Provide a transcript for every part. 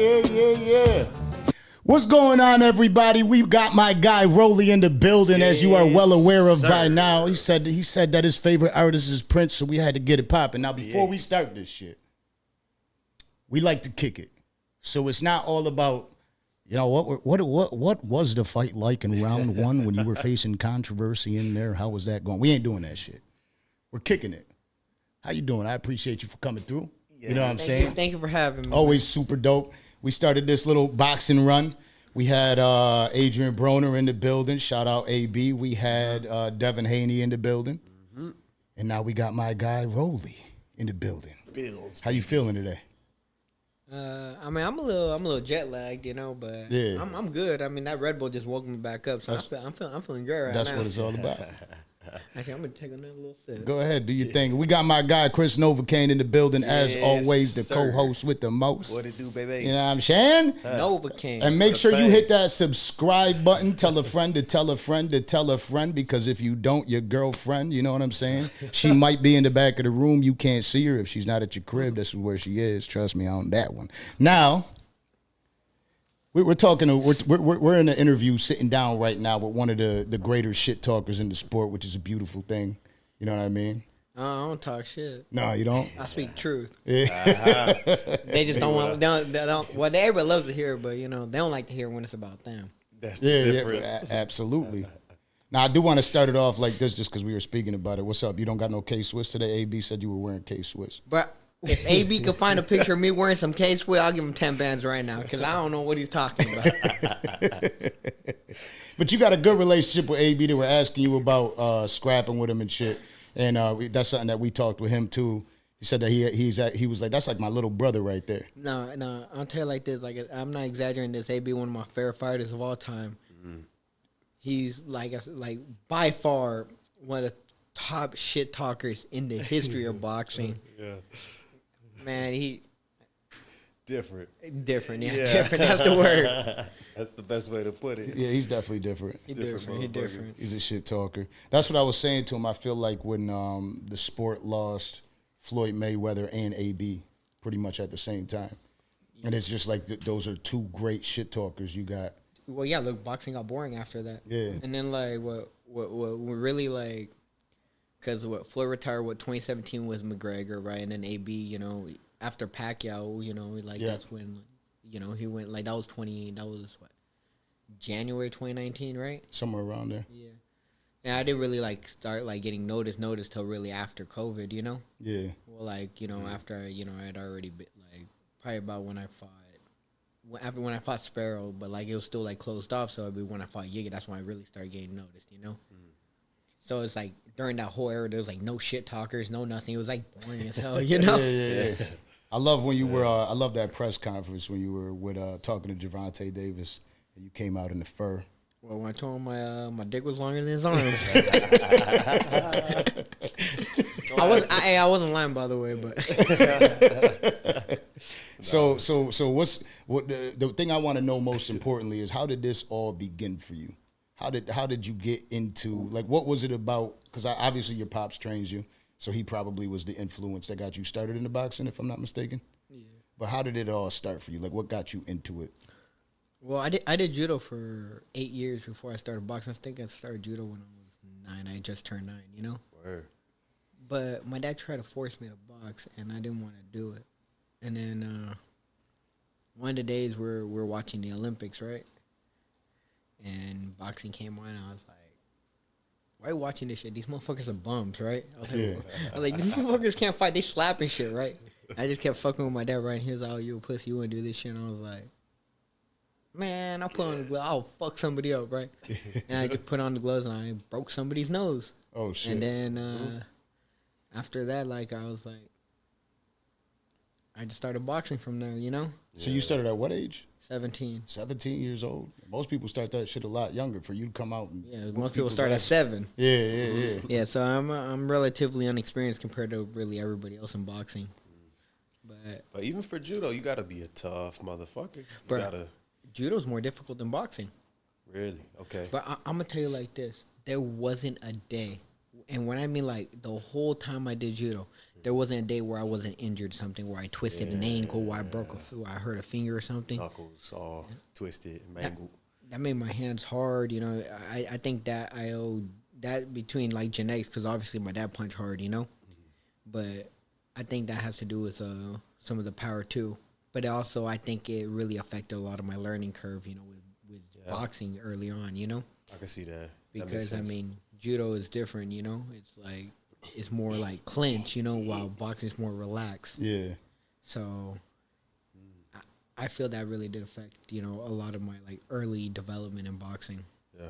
yeah. What's going on, everybody? We've got my guy Rolly in the building, as you are well aware of by now. He said that his favorite artist is Prince, so we had to get it popping. Now, before we start this shit, we like to kick it. So it's not all about, you know, what was the fight like in round one when you were facing controversy in there? How was that going? We ain't doing that shit. We're kicking it. How you doing? I appreciate you for coming through. Yeah, you know what I'm saying? Thank you for having me. Always super dope. We started this little boxing run. We had Adrian Broner in the building. Shout out AB. We had Devin Haney in the building. Mm-hmm. And now we got my guy Rolly in the building. How you feeling today? I mean, I'm a little jet lagged, you know, but I'm good. I mean, that Red Bull just woke me back up, so I'm feeling good right now. That's what it's all about. Actually, I'm gonna take another little sip. Go ahead, do your thing. We got my guy Chris Novocaine in the building, as always, the co-host with the most. What it do, baby? You know what I'm saying? Novocaine. And make sure you hit that subscribe button. Tell a friend to tell a friend to tell a friend, because if you don't, your girlfriend, you know what I'm saying? She might be in the back of the room. You can't see her if she's not at your crib. This is where she is. Trust me on that one. Now, we're talking. We're in an interview, sitting down right now with one of the greater shit talkers in the sport, which is a beautiful thing. You know what I mean? I don't talk shit. No, you don't. I speak truth. Yeah. They just don't want. They don't. Well, everybody loves to hear it, but you know they don't like to hear when it's about them. That's the difference. Absolutely. Now I do want to start it off like this, just because we were speaking about it. What's up? You don't got no K-Swiss today? AB said you were wearing K-Swiss. But if AB could find a picture of me wearing some K-Swiss, I'll give him 10 bands right now, because I don't know what he's talking about. But you got a good relationship with AB. They were asking you about scrapping with him and shit. And that's something that we talked with him, too. He said that he was like, that's like my little brother right there. No, I'll tell you like this. Like, I'm not exaggerating this. AB, one of my favorite fighters of all time. Mm-hmm. He's, like by far, one of the top shit talkers in the history of boxing. Yeah. Man, different. Yeah, different. That's the word. That's the best way to put it. Yeah, he's definitely different. He's different. He's a shit talker. That's what I was saying to him. I feel like when the sport lost Floyd Mayweather and AB pretty much at the same time, and it's just like those are two great shit talkers you got. Well, yeah. Look, boxing got boring after that. Yeah. And then like what really like. Because Floyd retired, 2017 was McGregor, right? And then AB, you know, after Pacquiao, you know, that's when, you know, he went, like, that was January 2019, right? Somewhere around there. Yeah. And I didn't really, start, getting noticed till really after COVID, you know? Yeah. Well, you know, after, you know, I had already been, probably about when I fought Sparrow, but, it was still, closed off. So, when I fought Yiga, that's when I really started getting noticed, you know? So, it's during that whole era, there was no shit talkers, no nothing. It was boring as hell, you know. Yeah. I love when you were. I love that press conference when you were with talking to Gervonta Davis, and you came out in the fur. Well, when I told him my dick was longer than his arms. I wasn't lying, by the way, but. So what the thing I want to know most importantly is, how did this all begin for you? How did you get into, what was it about? Because obviously your pops trains you, so he probably was the influence that got you started in the boxing, if I'm not mistaken. Yeah. But how did it all start for you? What got you into it? Well, I did judo for 8 years before I started boxing. I think I started judo when I was 9. I just turned 9, you know? Word. But my dad tried to force me to box, and I didn't want to do it. And then one of the days we're watching the Olympics, right? And boxing came on, and I was like, why are you watching this shit? These motherfuckers are bums, right? I was like, these motherfuckers can't fight. They slapping shit, right? I just kept fucking with my dad, right? And he was like, oh, you a pussy. You want to do this shit? And I was like, man, I'll put on the gloves. I'll fuck somebody up, right? And I just put on the gloves, and I broke somebody's nose. Oh, shit. And then after that, I was like, I just started boxing from there, you know? So you started at what age? 17. 17 years old. Most people start that shit a lot younger. For you to come out and most people start at 7. Yeah. Yeah, so I'm relatively unexperienced compared to really everybody else in boxing. But even for judo, you gotta be a tough motherfucker. Judo's more difficult than boxing. Really? Okay. But I'm gonna tell you like this: there wasn't a day, and when I mean the whole time I did judo, There wasn't a day where I wasn't injured, something where I twisted an ankle, where I broke I hurt a finger or something. Knuckles all twisted, mangled. That made my hands hard, I think that I owe that between like genetics, because obviously my dad punched hard, but I think that has to do with some of the power too. But also I think it really affected a lot of my learning curve, with boxing early on, I can see that. Because I mean, judo is different, it's like it's more like clinch, while boxing is more relaxed. Yeah. So I feel that really did affect, a lot of my like early development in boxing. Yeah.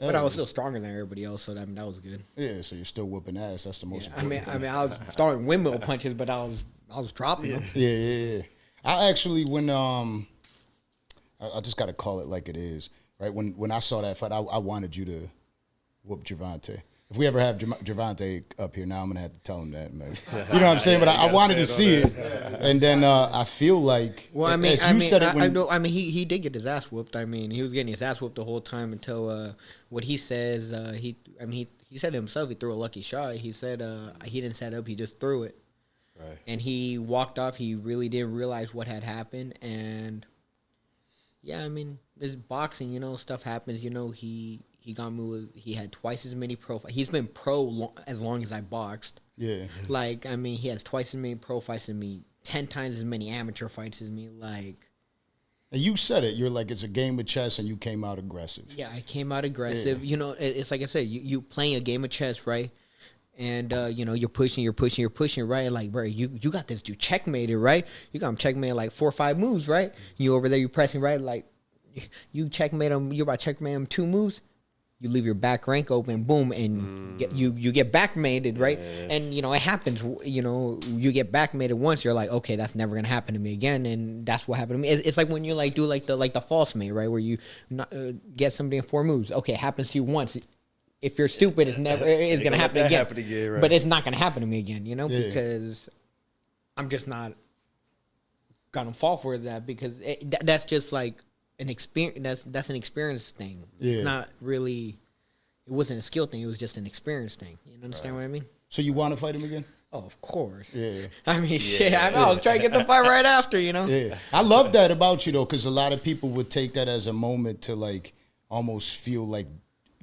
But I was still stronger than everybody else, so that was good. Yeah, so you're still whooping ass. That's the most important thing. I was throwing windmill punches, but I was dropping them. Yeah. I actually, when I just got to call it like it is, right? When I saw that fight, I wanted you to whoop Gervonta. If we ever have Gervonta up here now, I'm gonna have to tell him that, man. You know what I'm saying? But I wanted to see it, and then I feel like, well, he did get his ass whooped. I mean, he was getting his ass whooped the whole time until what he says. He said himself he threw a lucky shot. He said he didn't set up, he just threw it, right? And he walked off. He really didn't realize what had happened, and yeah, I mean, it's boxing. Stuff happens. He got me with. He had twice as many pro. He's been pro as long as I boxed. Yeah. Like, I mean, he has twice as many pro fights as me, 10 times as many amateur fights as me. Like, and you said it. You're like, it's a game of chess, and you came out aggressive. Yeah, I came out aggressive. Yeah. It's like I said, you playing a game of chess, right? And you're pushing, right? Like, bro, you got this dude checkmated, right? You got him checkmated like 4 or 5 moves, right? You over there, you pressing, right? Like, you checkmate him. You're about to checkmate him 2 moves. You leave your back rank open, boom, and you get backmated, right? Yeah. And it happens. You get backmated once, you're like, okay, that's never gonna happen to me again, and that's what happened to me. It's like when you like do the false mate, right, where you get somebody in 4 moves. Okay, it happens to you once. If you're stupid, it's gonna happen again. Right? But it's not gonna happen to me again, because I'm just not gonna fall for that, because that's just like an experience. That's an experience thing. Yeah. It's not really. It wasn't a skill thing. It was just an experience thing. You understand what I mean? So you want to fight him again? Oh, of course. Yeah. I mean, shit. I know. I was trying to get the fight right after. Yeah. I love that about you though, because a lot of people would take that as a moment to like almost feel like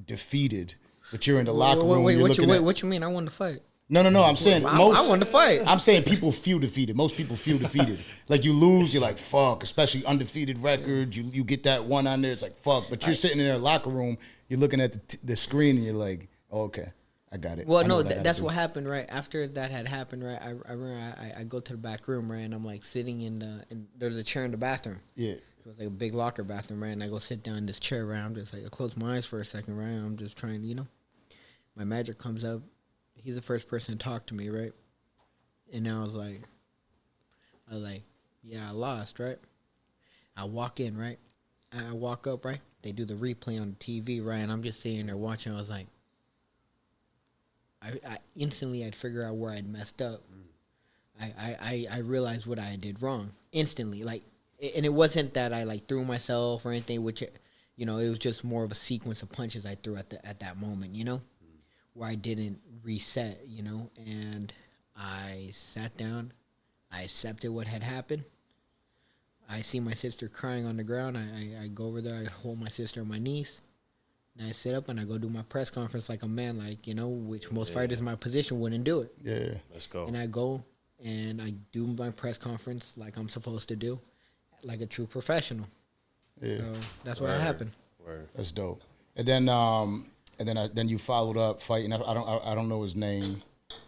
defeated, but you're in the locker room. What you mean? I won the fight. No. I'm saying I won the fight. I'm saying people feel defeated. Most people feel defeated. Like you lose, you're like fuck. Especially undefeated record. You get that one on there. It's like fuck. But you're sitting in their locker room. You're looking at the screen and you're like, oh, okay, I got it. Well, no, that's what happened right after that had happened. Right, I remember I go to the back room, right, and I'm like sitting in there's a chair in the bathroom. Yeah. So it's like a big locker bathroom, right? And I go sit down in this chair, right? I'm just like I close my eyes for a second, right? And I'm just trying to, my manager comes up. He's the first person to talk to me, right? And now I was like, yeah, I lost, right? I walk in, right? I walk up, right? They do the replay on the TV, right? And I'm just sitting there watching. I was like, I instantly I'd figure out where I'd messed up. I realized what I did wrong instantly, like, and it wasn't that I like threw myself or anything, which, it was just more of a sequence of punches I threw at that moment, where I didn't reset, and I sat down, I accepted what had happened. I see my sister crying on the ground. I go over there, I hold my sister on my knees, and I sit up and I go do my press conference like a man, like, which most fighters in my position wouldn't do it. Yeah. Let's go. And I go and I do my press conference like I'm supposed to do, like a true professional. Yeah. So that's what happened. Word. That's dope. And then you followed up fighting. I don't know his name.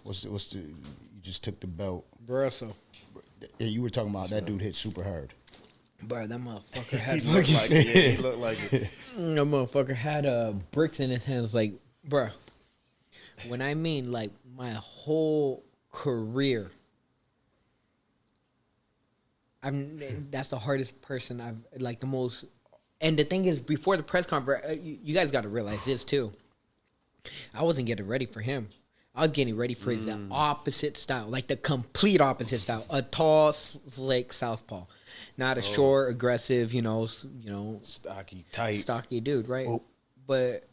What's the? You just took the belt. Barroso. Yeah, you were talking about that dude hit super hard. Bro, that motherfucker had he looked like it. Yeah, he looked like it. That motherfucker had bricks in his hands. Like, bro, when I mean like my whole career, that's the hardest person I've like the most. And the thing is, before the press conference, you guys got to realize this too. I wasn't getting ready for him. I was getting ready for the opposite style, like the complete opposite style. A tall, slick southpaw, not a short, aggressive, stocky, tight, stocky dude, right? Oh. But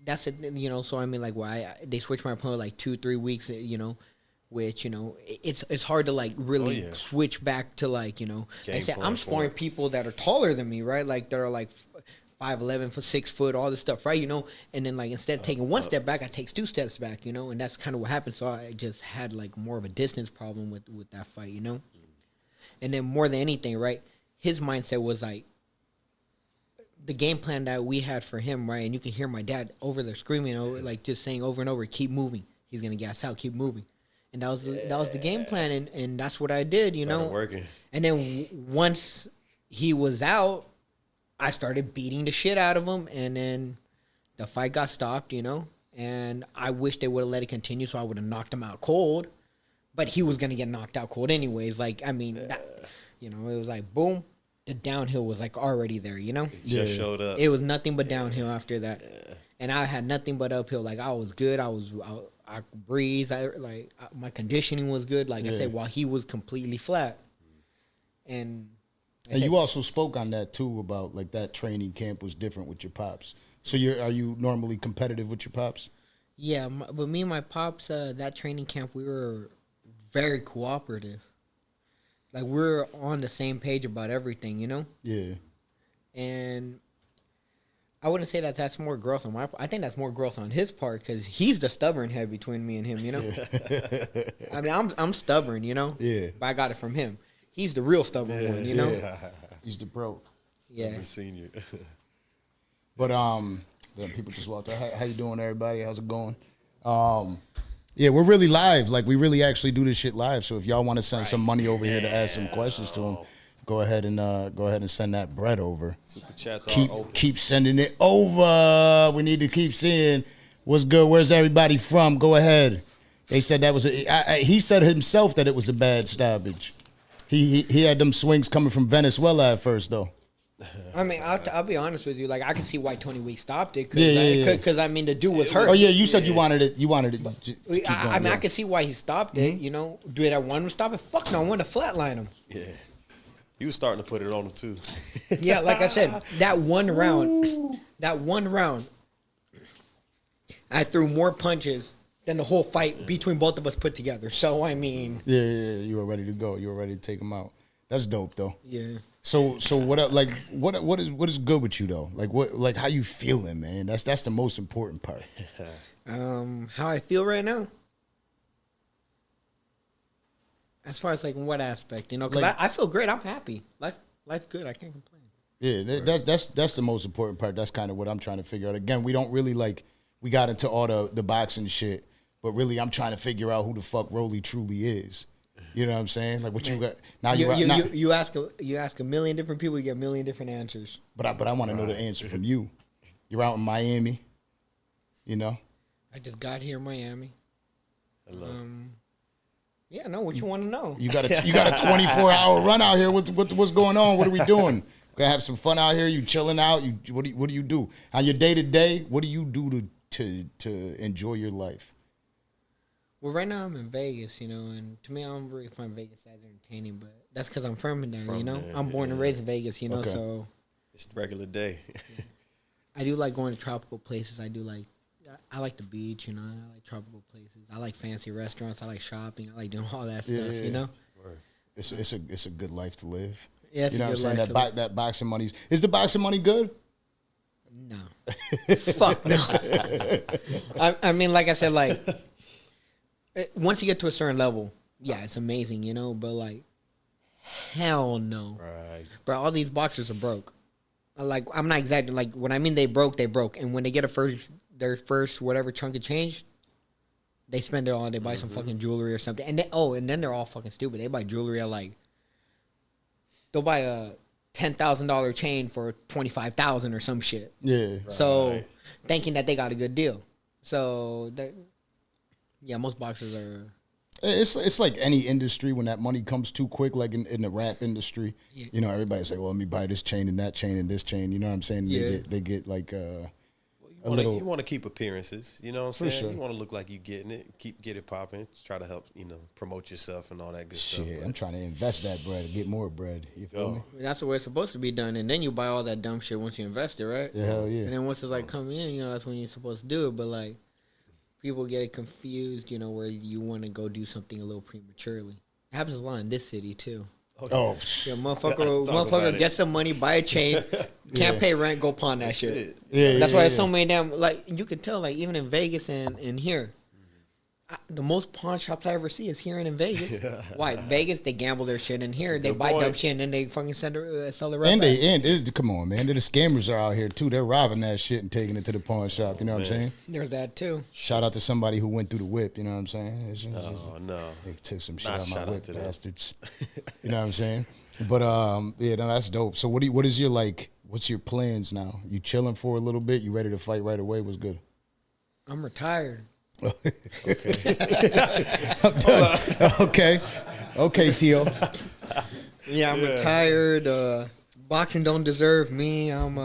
that's it. You know, so I mean, like, why they switched my opponent like 2-3 weeks. You know, which, you know, it's hard to like really switch back to like, you know, like I said, I'm sparring people that are taller than me, right? Like they're like 5'11", 6 foot, all this stuff, right? You know, and then like instead of taking one step back, I take 2 steps back, you know, and that's kind of what happened. So I just had like more of a distance problem with that fight, you know, and then more than anything, right? His mindset was like the game plan that we had for him, right? And you can hear my dad over there screaming, over, like just saying over and over, keep moving. He's gonna gas out, keep moving. And that was the game plan, and that's what I did, you know. Working. And then once he was out, I started beating the shit out of him, and then the fight got stopped, you know. And I wish they would have let it continue, so I would have knocked him out cold. But he was gonna get knocked out cold anyways. Like, I mean, you know, it was like boom, the downhill was like already there, you know. It just showed up. It was nothing but downhill after that, and I had nothing but uphill. Like I was good. I breathed. My conditioning was good. Like I said, while he was completely flat. And you also spoke on that too, about like that training camp was different with your pops. So are you normally competitive with your pops? Yeah, but me and my pops, that training camp, we were very cooperative. Like we were on the same page about everything, you know? Yeah. And I wouldn't say that's more growth on my part. I think that's more growth on his part because he's the stubborn head between me and him, you know? Yeah. I mean, I'm stubborn, you know? Yeah. But I got it from him. He's the real stubborn one, you know? Yeah. He's the pro. Yeah. Senior. But people just walked out. How you doing, everybody? How's it going? Yeah, we're really live. Like, we really actually do this shit live. So if y'all want to send some money over here to ask some questions to him, go ahead and send that bread over. Super chats all open. Keep sending it over. We need to keep seeing what's good. Where's everybody from? Go ahead. They said that was he said himself that it was a bad stoppage. He had them swings coming from Venezuela at first though. I mean, I'll be honest with you. Like, I can see why 20 Weeks stopped it. Because I mean, the dude was hurt. Oh yeah, you said you wanted it. You wanted it. I mean, I can see why he stopped it. You know, did I want him to stop it? Fuck no, I wanted to flatline him. Yeah. He was starting to put it on him too. Yeah, like I said, that one round, I threw more punches than the whole fight between both of us put together. So I mean, yeah, you were ready to go. You were ready to take him out. That's dope though. Yeah. So what is good with you though? Like how you feeling, man? That's the most important part. How I feel right now. As far as like in what aspect, you know, because I feel great. I'm happy. Life good. I can't complain. Yeah, that's the most important part. That's kind of what I'm trying to figure out. Again, we don't really we got into all the boxing shit, but really I'm trying to figure out who the fuck Rolly truly is. You know what I'm saying? Like what you got now. You ask a million different people, you get a million different answers. But I want to know the answer from you. You're out in Miami. You know. I just got here in Miami. Hello. Yeah, no. What you want to know? You got a 24-hour run out here. What's going on? What are we doing? Gonna have some fun out here. You chilling out? What do you do on your day to day? What do you do to enjoy your life? Well, right now I'm in Vegas, you know, and to me I don't really find Vegas as entertaining, but that's because I'm from there, you know. I'm born and raised in Vegas, you know, so it's the regular day. Yeah. I do like going to tropical places. I like the beach, you know. I like tropical places. I like fancy restaurants. I like shopping. I like doing all that stuff, you know. It's a good life to live. Yeah, it's you know a good what I'm saying? life That boxing money's is the boxing money good? No, fuck no. I mean, like I said, like once you get to a certain level, yeah, it's amazing, you know. But like, hell no, right? Bro, all these boxers are broke. Like, I'm not exactly like when I mean they broke, and when they get their first whatever chunk of change, they spend it all. They buy some fucking jewelry or something, and then they're all fucking stupid. They buy jewelry at they'll buy a $10,000 chain for $25,000 or some shit. Yeah. So thinking that they got a good deal. So yeah, most boxers are. It's like any industry when that money comes too quick, like in the rap industry. Yeah. You know, everybody's like, well, let me buy this chain and that chain and this chain. You know what I'm saying? Yeah. They get like. You want to keep appearances, you know what I'm saying? Sure. You want to look like you getting it, get it popping, try to help, promote yourself and all that good stuff. Shit, I'm trying to invest that bread, get more bread. You feel me? That's the way it's supposed to be done, and then you buy all that dumb shit once you invest it, right? Yeah, hell yeah. And then once it's like coming in, that's when you're supposed to do it. But like, people get it confused, where you want to go do something a little prematurely. It happens a lot in this city too. Oh, yeah, motherfucker, get some money, buy a chain, can't pay rent, go pawn that shit. Yeah, that's why there's so many damn, like, you can tell, like, even in Vegas and here, the most pawn shops I ever see is here and in Vegas. Why? Vegas, they gamble their shit, and here they buy dumb shit and then they fucking sell it right back. Come on, man. The scammers are out here too. They're robbing that shit and taking it to the pawn shop. You know what I'm saying? There's that too. Shout out to somebody who went through the whip. You know what I'm saying? No. They took some shit out of my whip, bastards. You know what I'm saying? But no, that's dope. So what's your plans now? You chilling for a little bit? You ready to fight right away? What's good? I'm retired. Okay. I'm done. Okay, Tio. Yeah, I'm retired. Boxing don't deserve me. I'm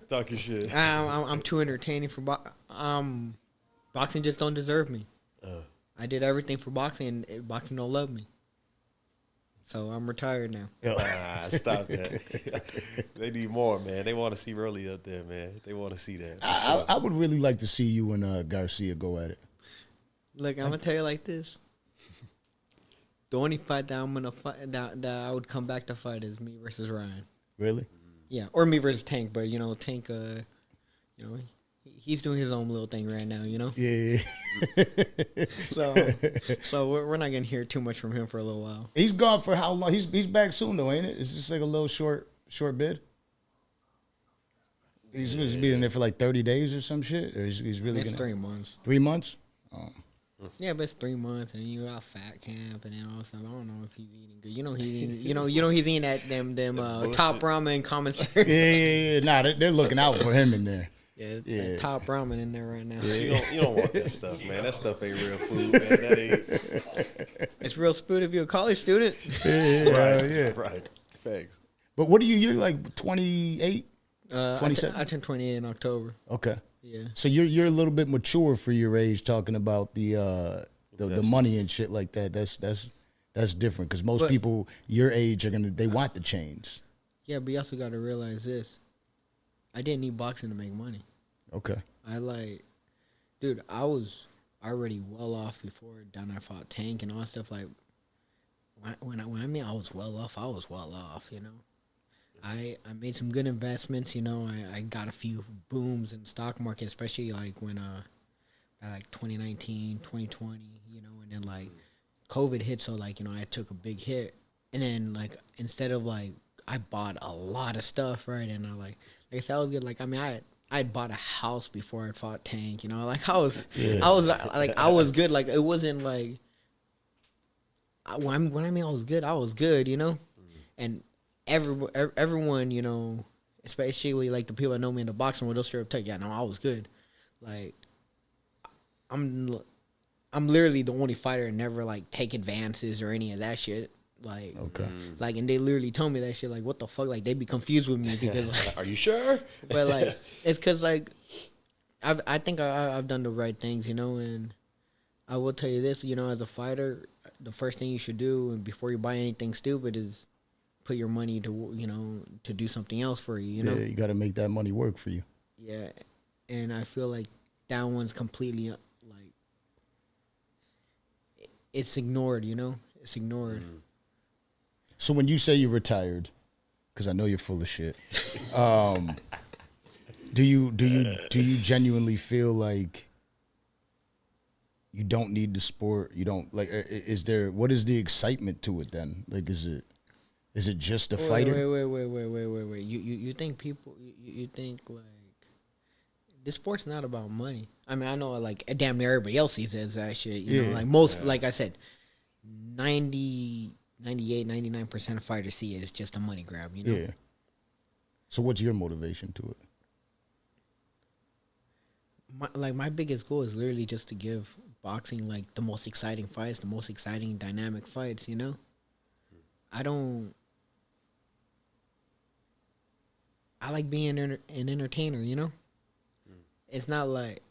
talking shit. I'm too entertaining for boxing just don't deserve me. I did everything for boxing, and boxing don't love me. So I'm retired now. Stop that. They need more, man. They want to see Rolly up there, man. They want to see that. I would really like to see you and Garcia go at it. Look, I'm gonna tell you like this. The only fight that I'm gonna fight that I would come back to fight is me versus Ryan. Really? Yeah, or me versus Tank. But Tank, he's doing his own little thing right now. Yeah. So we're not gonna hear too much from him for a little while. He's gone for how long? He's back soon though, ain't it? It's just like a little short bid. He's supposed to be in there for like 30 days or some shit. Or he's really. It's 3 months. 3 months? Oh. Yeah, but it's 3 months, and then you got fat camp, and then all stuff. I don't know if he's eating good. He's eating. He's eating at them top ramen commissary. Yeah. Nah, they're looking out for him in there. Yeah. Top ramen in there right now. Yeah. You don't want that stuff, man. That stuff ain't real food, man. That ain't. It's real food if you're a college student. Right. Thanks. But what are you? You're like 28, 27. I turned 28 in October. Okay. Yeah. So you're a little bit mature for your age, talking about the money and shit like that. That's different because most people your age they want the chains. Yeah, but you also got to realize this. I didn't need boxing to make money. Okay. I was already well off before I fought Tank and all that stuff. Like when I mean I was well off, I made some good investments, I got a few booms in the stock market, especially like when by like 2019, 2020, and then like COVID hit, so like, I took a big hit. And then like instead of like I bought a lot of stuff, right? And like I said, I was good. Like I mean I had bought a house before I fought Tank, like I was good. Like it wasn't like when I mean I was good, and everyone, especially like the people that know me in the boxing world, they'll straight up tell you, yeah, no, I was good. Like, I'm literally the only fighter to never like take advances or any of that shit. Like, okay, like, and they literally told me that shit. Like, what the fuck? Like, they be confused with me because, like, are you sure? But like, it's because like, I think I've done the right things, and I will tell you this, as a fighter, the first thing you should do before you buy anything stupid is put your money to to do something else for you. Yeah, you got to make that money work for you. Yeah, and I feel like that one's completely like it's ignored. It's ignored. So when you say you're retired, because I know you're full of shit, do you genuinely feel like you don't need the sport? You don't like? What is the excitement to it then? Like, is it just a fighter? Wait. You think people? You think like this sport's not about money? I mean, I know like damn near everybody else sees it as that shit. You know, like most, like I said, 99% of fighters see it as just a money grab. Yeah. So what's your motivation to it? My biggest goal is literally just to give boxing like the most exciting fights, the most exciting dynamic fights. I like being an entertainer, it's not like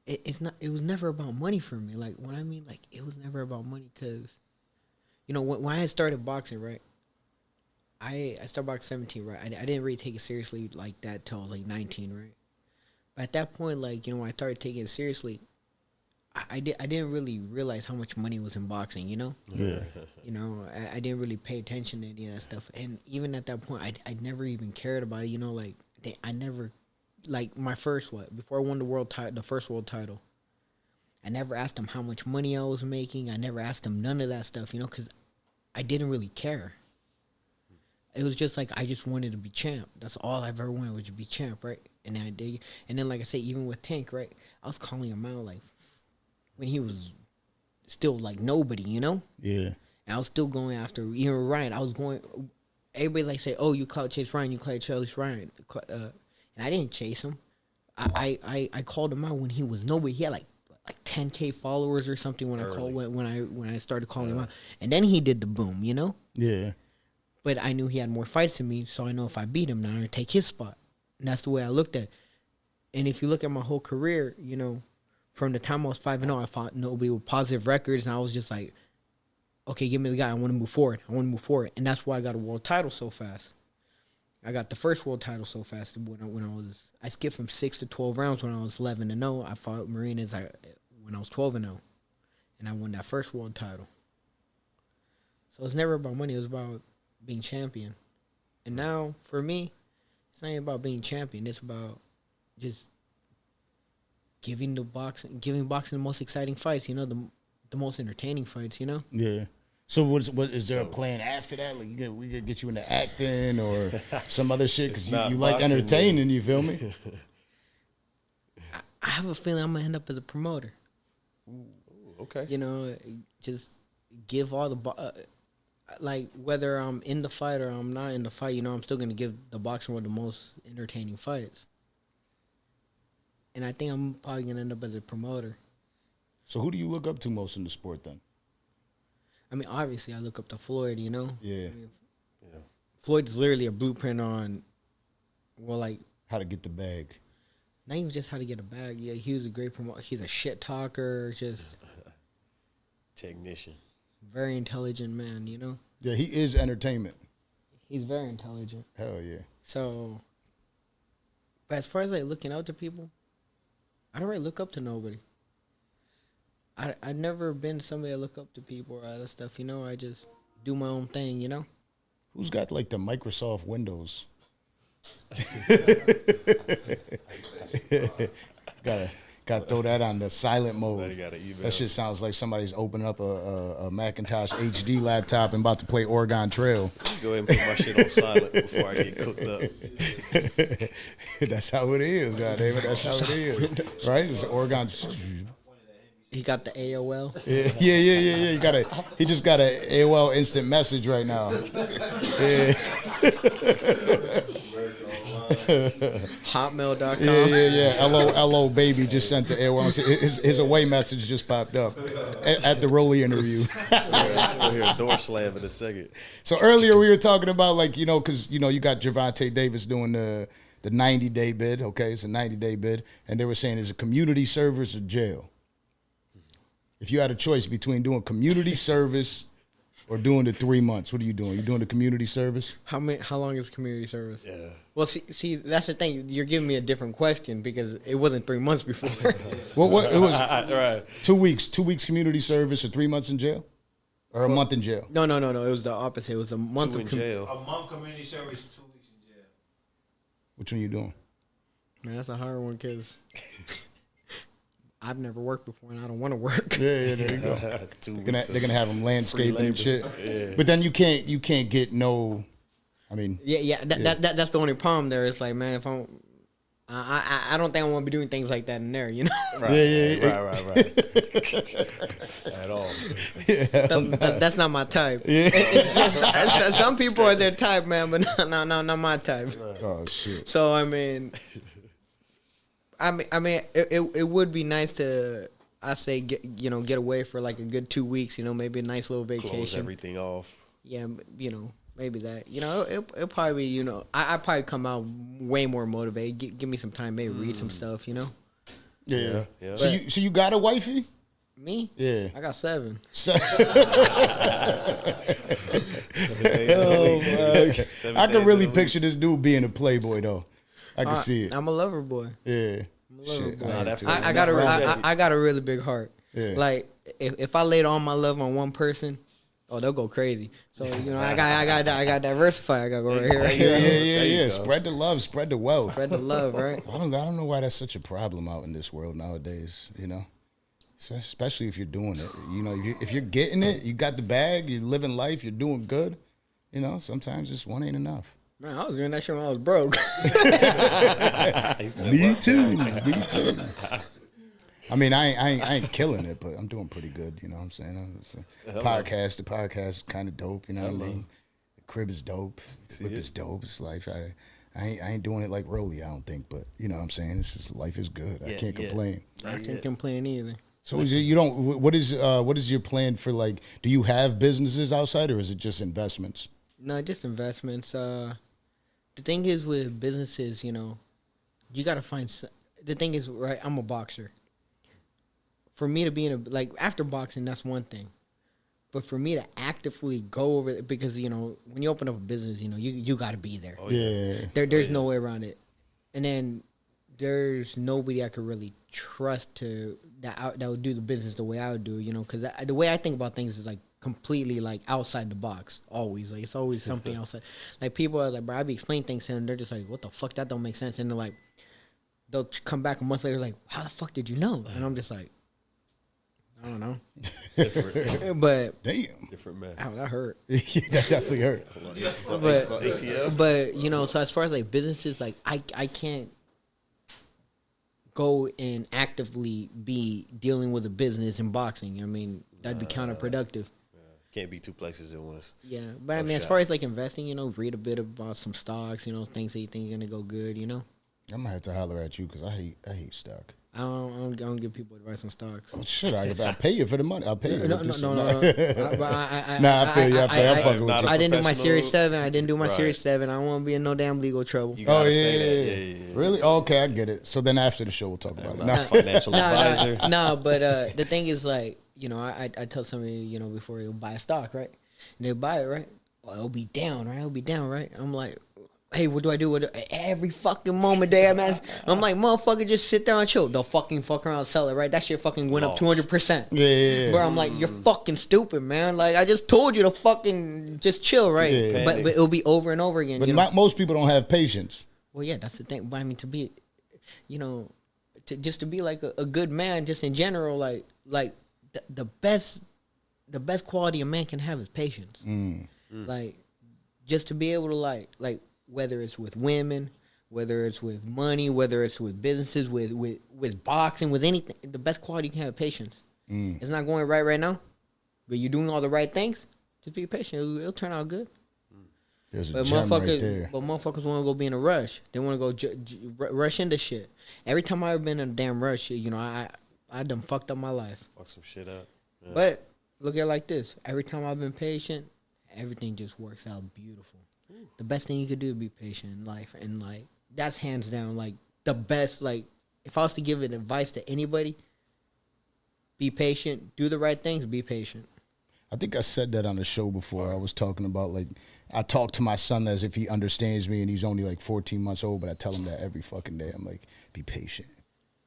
it's not. It was never about money for me. Like what I mean, like it was never about money because, you know, when I had started boxing, right. I started boxing 17, right. I didn't really take it seriously like that till like 19, right. But at that point, like, you know, when I started taking it seriously, I didn't really realize how much money was in boxing, you know? Yeah. You know, I didn't really pay attention to any of that stuff. And even at that point, I never even cared about it, you know? Like, I never, like, my first, before I won the first world title, I never asked them how much money I was making. I never asked them none of that stuff, you know, because I didn't really care. It was just like I just wanted to be champ. That's all I've ever wanted was to be champ, right? And I did. And then, like I said, even with Tank, right? I was calling him out like when he was still like nobody, you know? Yeah. And I was still going after even Ryan. I was going. Everybody like say, "Oh, you clout chase Ryan. You clout chase Ryan." And I didn't chase him. I called him out when he was nobody. He had like 10K followers or something when I started calling him out. And then he did the boom, you know? Yeah. But I knew he had more fights than me, so I know if I beat him, now I'm going to take his spot. And that's the way I looked at it. And if you look at my whole career, you know, from the time I was 5-0, I fought nobody with positive records, and I was just like, okay, give me the guy. I want to move forward. And that's why I got a world title so fast. I got the first world title so fast when I skipped from 6 to 12 rounds when I was 11-0. I fought Marinas when I was 12-0, and I won that first world title. So it's never about money. It was about being champion. And now for me, it's not even about being champion. It's about just giving boxing the most exciting fights, you know, the most entertaining fights, you know? Yeah. So what is there a plan after that? Like we could get you into acting or some other shit because you like entertaining, you feel me? I have a feeling I'm gonna end up as a promoter. Ooh, okay. You know, just give all the like whether I'm in the fight or I'm not in the fight, you know, I'm still gonna give the boxing world the most entertaining fights. And I think I'm probably gonna end up as a promoter. So who do you look up to most in the sport then? I mean, obviously I look up to Floyd, you know? Yeah. I mean, Floyd is literally a blueprint on, well, like, how to get the bag. Not even just how to get a bag. Yeah, he was a great promoter. He's a shit talker, just technician. Very intelligent man, you know? Yeah, he is entertainment. He's very intelligent. Hell yeah. So, but as far as like looking up to people, I don't really look up to nobody. I've never been somebody that look up to people or other stuff, you know? I just do my own thing, you know? Who's got like the Microsoft Windows? Gotta throw that on the silent mode. That shit sounds like somebody's opening up a Macintosh HD laptop and about to play Oregon Trail. Go ahead and put my shit on silent before I get cooked up. That's how it is, goddammit. That's how it is, right? It's Oregon. He got the AOL. Yeah. He just got an AOL instant message right now. Yeah. Hotmail.com. Yeah. Hello, baby just sent to AOL. His away message just popped up at the Rolly interview. We'll hear a door slam in a second. So earlier we were talking about, like, you know, because, you know, you got Gervonta Davis doing the 90-day bid. Okay, it's a 90-day bid. And they were saying, is it community service or jail? If you had a choice between doing community service or doing the 3 months, what are you doing? You doing the community service? How long is community service? Yeah. Well, see, that's the thing. You're giving me a different question because it wasn't 3 months before. Well, what it was right. 2 weeks. 2 weeks community service or 3 months in jail, or a month in jail. No. It was the opposite. It was a month in jail. A month community service, 2 weeks in jail. Which one you doing? Man, that's a hard one because I've never worked before and I don't want to work. Yeah, there you go. They're gonna have them landscaping and shit. Yeah. But then you can't get no. I mean. Yeah. That's the only problem there. It's like, man, if I don't think I want to be doing things like that in there, you know? Right. Yeah. Right. At all. Yeah. That's not my type. Yeah. It's just, some people are their type, man, but not my type. Oh shit. So I mean, it would be nice to, I say, get away for like a good 2 weeks. You know, maybe a nice little vacation. Close everything off. Yeah, you know, maybe that. You know, it'll probably be, you know, I probably come out way more motivated. Give me some time, maybe read some stuff, you know? Yeah. Yeah. So you got a wifey? Me? Yeah. I got 7. So, Seven I days can really in a week. picture this dude being a playboy though. I can see it. I'm a lover boy. Yeah. I'm a lover Shit, boy. I am that too. feel- I got a really big heart. Yeah. Like if I laid all my love on one person, oh, they'll go crazy. So you know, I got diversify. I got to go right here, right Yeah, here. yeah. Spread the love, spread the wealth. Spread the love, right? I don't know why that's such a problem out in this world nowadays. You know, especially if you're doing it. You know, if you're getting it, you got the bag, you're living life, you're doing good. You know, sometimes just one ain't enough. Man, I was doing that shit when I was broke. Me too. Me too. I mean, I ain't killing it, but I'm doing pretty good. You know what I'm saying? The podcast is kind of dope. You know what I mean? The crib is dope. The whip is dope. It's life. I ain't doing it like Rolly, I don't think, but you know what I'm saying? Life is good. I can't complain. I can't complain either. So what is your plan for, like, do you have businesses outside or is it just investments? No, just investments. The thing is with businesses, you know, you got to find. The thing is, right? I'm a boxer. For me to be after boxing, that's one thing. But for me to actively go over it, because, you know, when you open up a business, you know, you got to be there. Oh, Yeah. There's no way around it. And then there's nobody I could really trust that would do the business the way I would do, you know, because the way I think about things is like completely like outside the box. Always, like, it's always something outside. Like, people are like, bro, I be explaining things to them, they're just like, what the fuck, that don't make sense. And they're like, they'll come back a month later like, how the fuck did you know? And I'm just like, I don't know. Different. But Damn. Different man. ow, that hurt. Yeah, that definitely hurt. ACL. But you know, so as far as like businesses, like I can't go and actively be dealing with a business in boxing. I mean, that'd be counterproductive. Can't be two places at once. Yeah, but I mean, as far as like investing, you know, read a bit about some stocks, you know, things that you think are gonna go good, you know. I might have to holler at you because I hate stock. I don't give people advice on stocks. Oh shit! I'll pay you for the money. I'll pay you. No. Nah, I feel you. I'm fucking with you. I didn't do my Professional. Series 7. I didn't do my Right. Series 7. I don't want to be in no damn legal trouble. You Oh gotta yeah, say that. Yeah. Really? Oh, okay, I get it. So then after the show, we'll talk about it. Nah. Financial advisor. No, but the thing is, like, you know, I tell somebody, you know, before they'll buy a stock, right? And they buy it, right? Well, it'll be down, right? It'll be down, right? I'm like, hey, what do I do? Every fucking moment they have, man. I'm like, motherfucker, just sit down and chill. They'll fucking fuck around and sell it, right? That shit fucking went up 200%. Yeah. Where I'm like, you're fucking stupid, man. Like, I just told you to fucking just chill, right? Yeah. But it'll be over and over again. But you know? most people don't have patience. Well, yeah, that's the thing. But I mean, to be, you know, to be like a good man, just in general, like the best quality a man can have is patience. Like, just to be able to like whether it's with women, whether it's with money, whether it's with businesses, with boxing, with anything, the best quality you can have is patience. It's not going right now, but you're doing all the right things. Just be patient. It'll turn out good. There's a But gem right motherfuckers, there. want to go be in a rush. They want to go rush into shit. Every time I've been in a damn rush, you know, I done fucked up my life. Fuck some shit up. Yeah. But look at it like this: every time I've been patient, everything just works out beautiful. The best thing you could do is be patient in life, and like that's hands down like the best. Like, if I was to give an advice to anybody, be patient, do the right things, be patient. I think I said that on the show before. I was talking about, like, I talk to my son as if he understands me, and he's only like 14 months old, but I tell him that every fucking day. I'm like, be patient.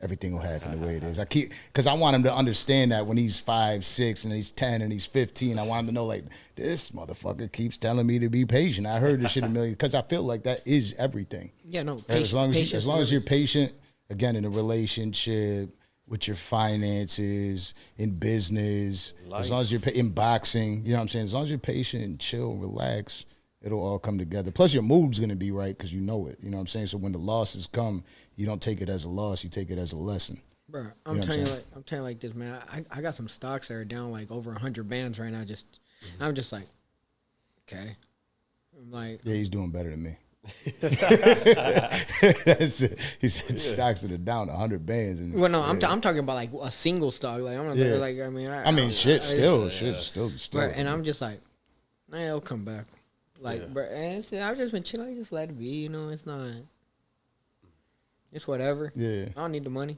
Everything will happen the way it is. Because I want him to understand that when he's 5, 6, and he's 10, and he's 15, I want him to know, like, this motherfucker keeps telling me to be patient. I heard this shit a million, because I feel like that is everything. Yeah, no. As long as you're patient, again, in a relationship, with your finances, in business, as long as you're in boxing, you know what I'm saying? As long as you're patient and chill and relax, it'll all come together. Plus, your mood's going to be right because you know it. You know what I'm saying? So when the losses come, you don't take it as a loss. You take it as a lesson. Bro, I'm telling you like this, man. I got some stocks that are down like over 100 bands right now. I'm just like, okay. I'm like, Yeah, he's doing better than me. That's it. He said stocks that are down 100 bands. And well, no, I'm talking about like a single stock. Like, I'm not Yeah. like, shit, still. Right, and I'm just like, nah, it'll come back. Like, bro, and I've just been chilling. I just let it be. You know, it's not. It's whatever. Yeah. I don't need the money.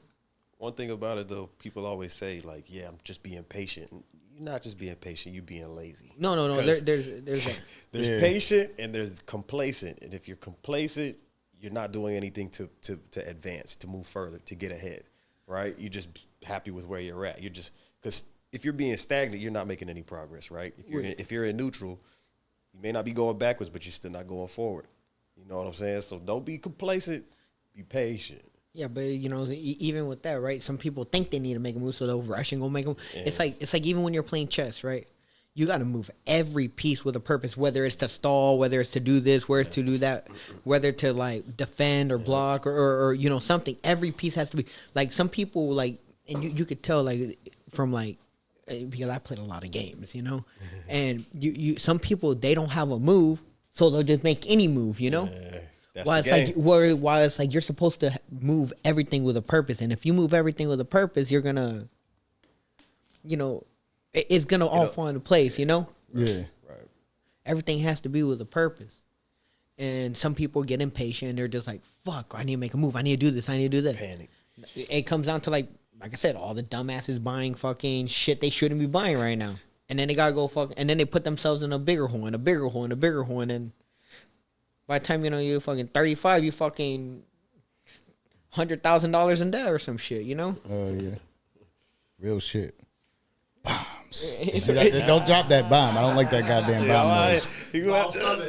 One thing about it, though, people always say, like, yeah, I'm just being patient. You're not just being patient. You're being lazy. No. There's that. There's patient and there's complacent. And if you're complacent, you're not doing anything to advance, to move further, to get ahead, right? You're just happy with where you're at. You're just, because if you're being stagnant, you're not making any progress, right? If you're in neutral, you may not be going backwards, but you're still not going forward. You know what I'm saying? So don't be complacent. Be patient. Yeah, but you know, even with that, right? Some people think they need to make a move, so they'll rush and go make them. Yeah. It's like even when you're playing chess, right? You got to move every piece with a purpose, whether it's to stall, whether it's to do this, whether it's to do that, whether to like defend or block or you know something. Every piece has to be like some people like, and you could tell like from like because I played a lot of games, you know, and you some people they don't have a move, so they'll just make any move, you know. Yeah. Why it's like you're supposed to move everything with a purpose, and if you move everything with a purpose, you're gonna, you know, it's gonna all fall into place, you know. Yeah, right. Everything has to be with a purpose, and some people get impatient. They're just like, "Fuck, I need to make a move. I need to do this. I need to do this." Panic. It comes down to like I said, all the dumbasses buying fucking shit they shouldn't be buying right now, and then they gotta go fuck, and then they put themselves in a bigger hole, and a bigger hole, and a bigger hole, and then. By the time you know you're fucking 35, you fucking $100,000 in debt or some shit, you know? Oh yeah, real shit. Bombs. Don't drop that bomb. I don't like that goddamn bomb noise. We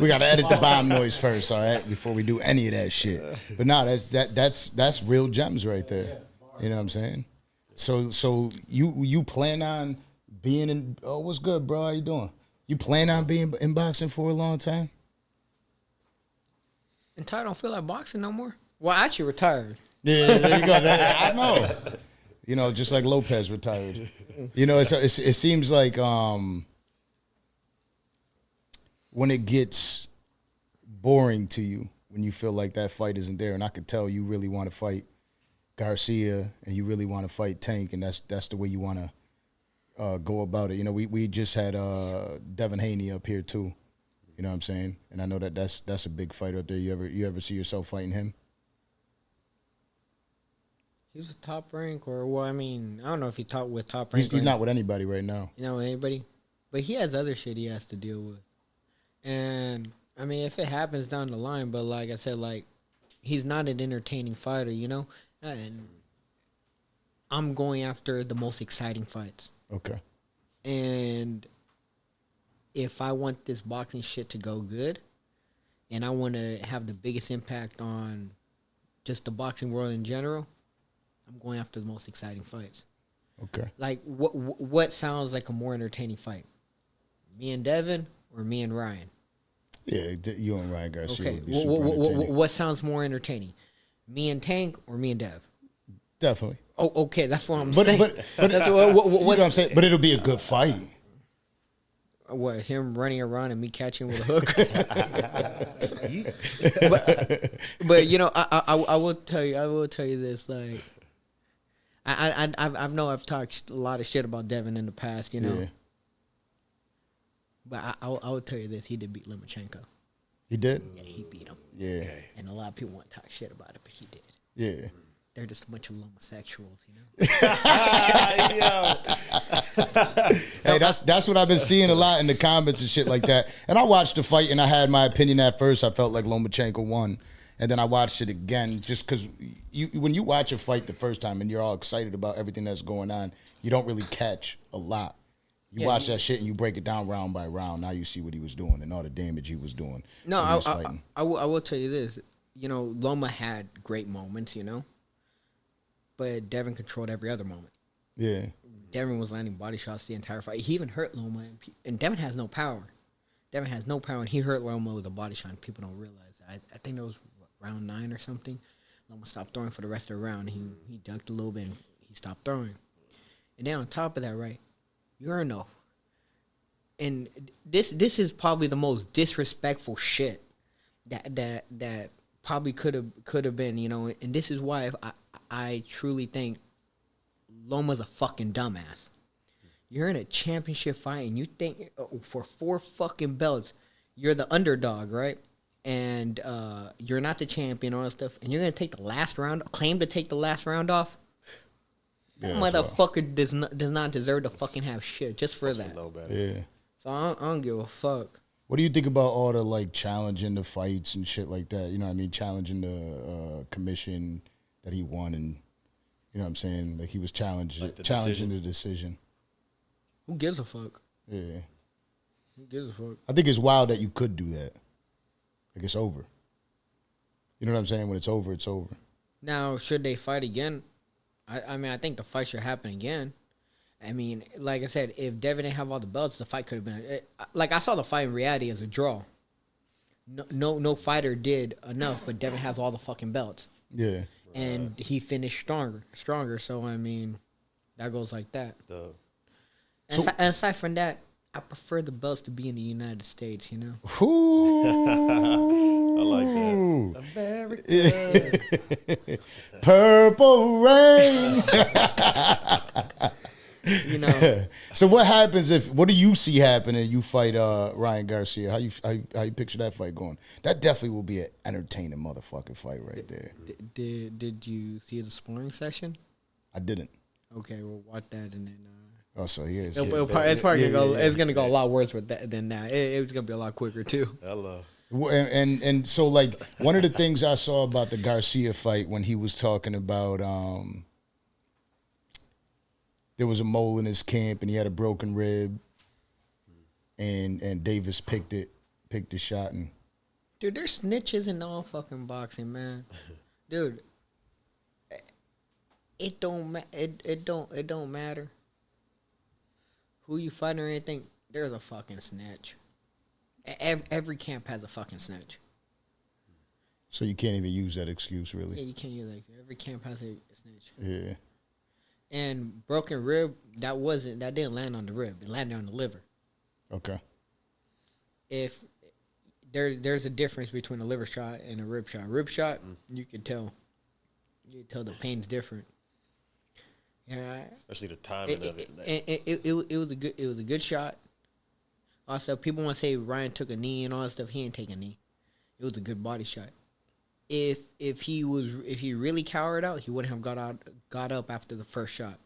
gotta edit the bomb noise first, all right, before we do any of that shit. But no, that's real gems right there. You know what I'm saying? So you plan on being in? Oh, what's good, bro? How you doing? You plan on being in boxing for a long time? Until I don't feel like boxing no more. Well, I actually retired. Yeah, there you go. I know. You know, just like Lopez retired. You know, it seems like when it gets boring to you, when you feel like that fight isn't there, and I could tell you really want to fight Garcia and you really want to fight Tank, and that's the way you want to go about it. You know, we just had Devin Haney up here too. You know what I'm saying? And I know that's a big fight up there. You ever see yourself fighting him? He's a top rank, or well, I mean, I don't know if he top rank. He's not with anybody right now. You know, anybody, but he has other shit he has to deal with. And I mean, if it happens down the line, but like I said, like he's not an entertaining fighter, you know. And I'm going after the most exciting fights. Okay. And if I want this boxing shit to go good, and I want to have the biggest impact on just the boxing world in general, I'm going after the most exciting fights. Okay. Like, what sounds like a more entertaining fight? Me and Devin or me and Ryan? Yeah, you and Ryan Garcia. Okay. Would be super entertaining. What sounds more entertaining? Me and Tank or me and Dev? Definitely. Oh, okay. That's what I'm saying. But that's what you know what I'm saying. But it'll be a good fight. What, him running around and me catching with a hook? but you know, I will tell you this. Like, I've talked a lot of shit about Devin in the past, you know. Yeah. But I will tell you this: he did beat Lomachenko. He did. Yeah, he beat him. Yeah. Okay. And a lot of people want to talk shit about it, but he did. Yeah. They're just a bunch of homosexuals, you know. Hey, that's what I've been seeing a lot in the comments and shit like that. And I watched the fight, and I had my opinion at first. I felt like Lomachenko won, and then I watched it again just because when you watch a fight the first time and you're all excited about everything that's going on, you don't really catch a lot. You watch that shit and you break it down round by round. Now you see what he was doing and all the damage he was doing. No, I will tell you this. You know, Loma had great moments, you know. But Devin controlled every other moment. Yeah. Devin was landing body shots the entire fight. He even hurt Loma. And Devin has no power. Devin has no power, and he hurt Loma with a body shot, and people don't realize that. I think that was round 9 or something. Loma stopped throwing for the rest of the round. He ducked a little bit, and he stopped throwing. And then on top of that, right, Urano. And this is probably the most disrespectful shit that probably could have been, you know. And this is why I truly think Loma's a fucking dumbass. You're in a championship fight and you think for 4 fucking belts, you're the underdog, right? And you're not the champion, all that stuff, and you're gonna take the last round, claim to take the last round off. That motherfucker does not deserve to fucking have shit just for that. Yeah. So I don't give a fuck. What do you think about all the like challenging the fights and shit like that? You know what I mean? Challenging the commission that he won, and you know what I'm saying? Like he was challenging the decision. Who gives a fuck? Yeah. Who gives a fuck? I think it's wild that you could do that. Like it's over. You know what I'm saying? When it's over, it's over. Now, should they fight again? I mean, I think the fight should happen again. I mean, like I said, if Devin didn't have all the belts, the fight could have been. Like I saw the fight in reality as a draw. No fighter did enough, but Devin has all the fucking belts. Yeah. And he finished stronger. So I mean, that goes like that. And aside from that, I prefer the belts to be in the United States. You know. I like that. America. Purple rain. You know. So what happens what do you see happening? You fight Ryan Garcia. How you picture that fight going? That definitely will be an entertaining motherfucking fight right there. Did you see the sparring session? I didn't. Okay, we'll watch that and then. Oh, so he is. It's probably gonna go. It's gonna go a lot worse with that than that. It's gonna be a lot quicker too. Hello. And so like one of the things I saw about the Garcia fight when he was talking about there was a mole in his camp and he had a broken rib and Davis picked the shot and dude, there's snitches in all fucking boxing, man. Dude, it don't matter who you fight or anything. There's a fucking snitch. Every camp has a fucking snitch. So you can't even use that excuse, really. Yeah, you can't use that. Every camp has a snitch. Yeah. And broken rib, that didn't land on the rib. It landed on the liver. Okay. If there's a difference between a liver shot and a rib shot. Rib shot, you can tell. You can tell the pain's different. Yeah. Especially the timing of it. It was a good shot. Also, people want to say Ryan took a knee and all that stuff. He didn't take a knee. It was a good body shot. If he really cowered out, he wouldn't have got up after the first shot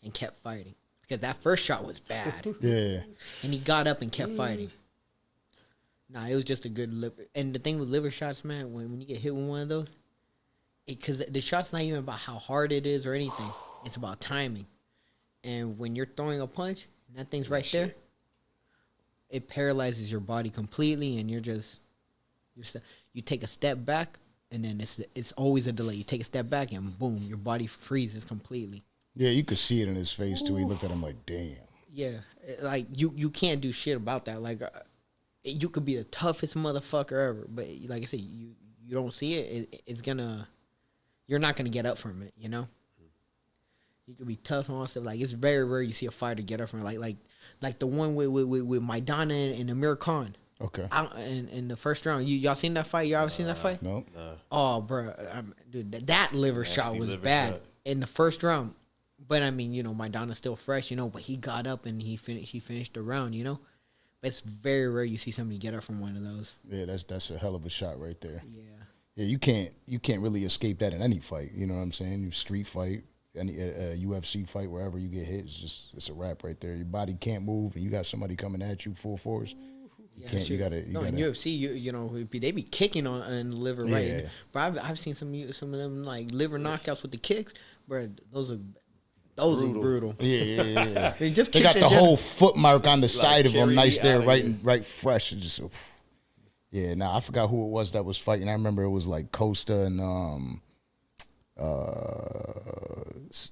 and kept fighting because that first shot was bad. Yeah. And he got up and kept fighting. Nah, it was just a good liver. And the thing with liver shots, man, when you get hit with one of those, because the shot's not even about how hard it is or anything. It's about timing. And when you're throwing a punch, and that thing's right there, it paralyzes your body completely, and you take a step back, and then it's always a delay. You take a step back, and boom, your body freezes completely. Yeah, you could see it in his face too. He looked at him like, "Damn." Yeah, like you can't do shit about that. Like you could be the toughest motherfucker ever, but like I said, you don't see it. You're not gonna get up from it. You know. You could be tough and all stuff. Like it's very rare you see a fighter get up from it. Like the one with Maidana and Amir Khan. Okay. In the first round, y'all seen that fight? Y'all ever seen that fight? No. Oh, bro, dude, that liver shot was bad in the first round. But I mean, Maidana's still fresh, but he got up and he finished the round, But it's very rare you see somebody get up from one of those. Yeah, that's a hell of a shot right there. Yeah. Yeah, you can't really escape that in any fight. You know what I'm saying? You street fight. Any UFC fight, wherever you get hit, it's a wrap right there. Your body can't move, and you got somebody coming at you full force. You gotta. In UFC, they be kicking on the liver, right? Yeah. But I've seen some of them like liver knockouts with the kicks, bro. Those are brutal. Yeah. They just got the whole foot mark on the side of them, nice there, right fresh, and just. Yeah, I forgot who it was that was fighting. I remember it was like Costa and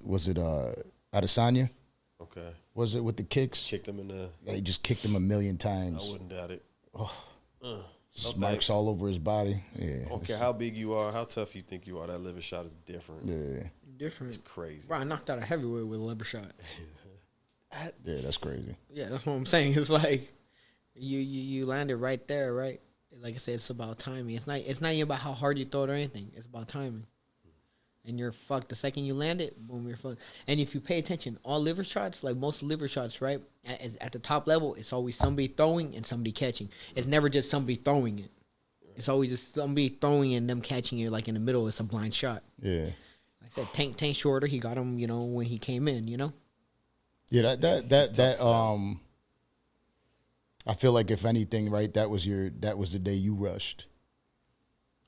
was it Adesanya? Okay. Was it with the kicks? Kicked him in the. Yeah, he just kicked him a million times. I wouldn't doubt it. Marks all over his body. Yeah. Okay, how big you are, how tough you think you are, that liver shot is different. Yeah. Different. It's crazy. Bro, I knocked out a heavyweight with a liver shot. Yeah, that's crazy. Yeah, that's what I'm saying. It's like you landed right there, right? Like I said, it's about timing. It's not even about how hard you throw it or anything. It's about timing. and you're fucked. The second you land it, boom, you're fucked. And if you pay attention, all liver shots, like most liver shots, right, at the top level, it's always somebody throwing and somebody catching. It's never just somebody throwing it. It's always just somebody throwing and them catching it, like in the middle. It's a blind shot. Yeah. Like I said, Tank Shorter, he got him, when he came in, Yeah, that I feel like if anything, right, that was the day you rushed.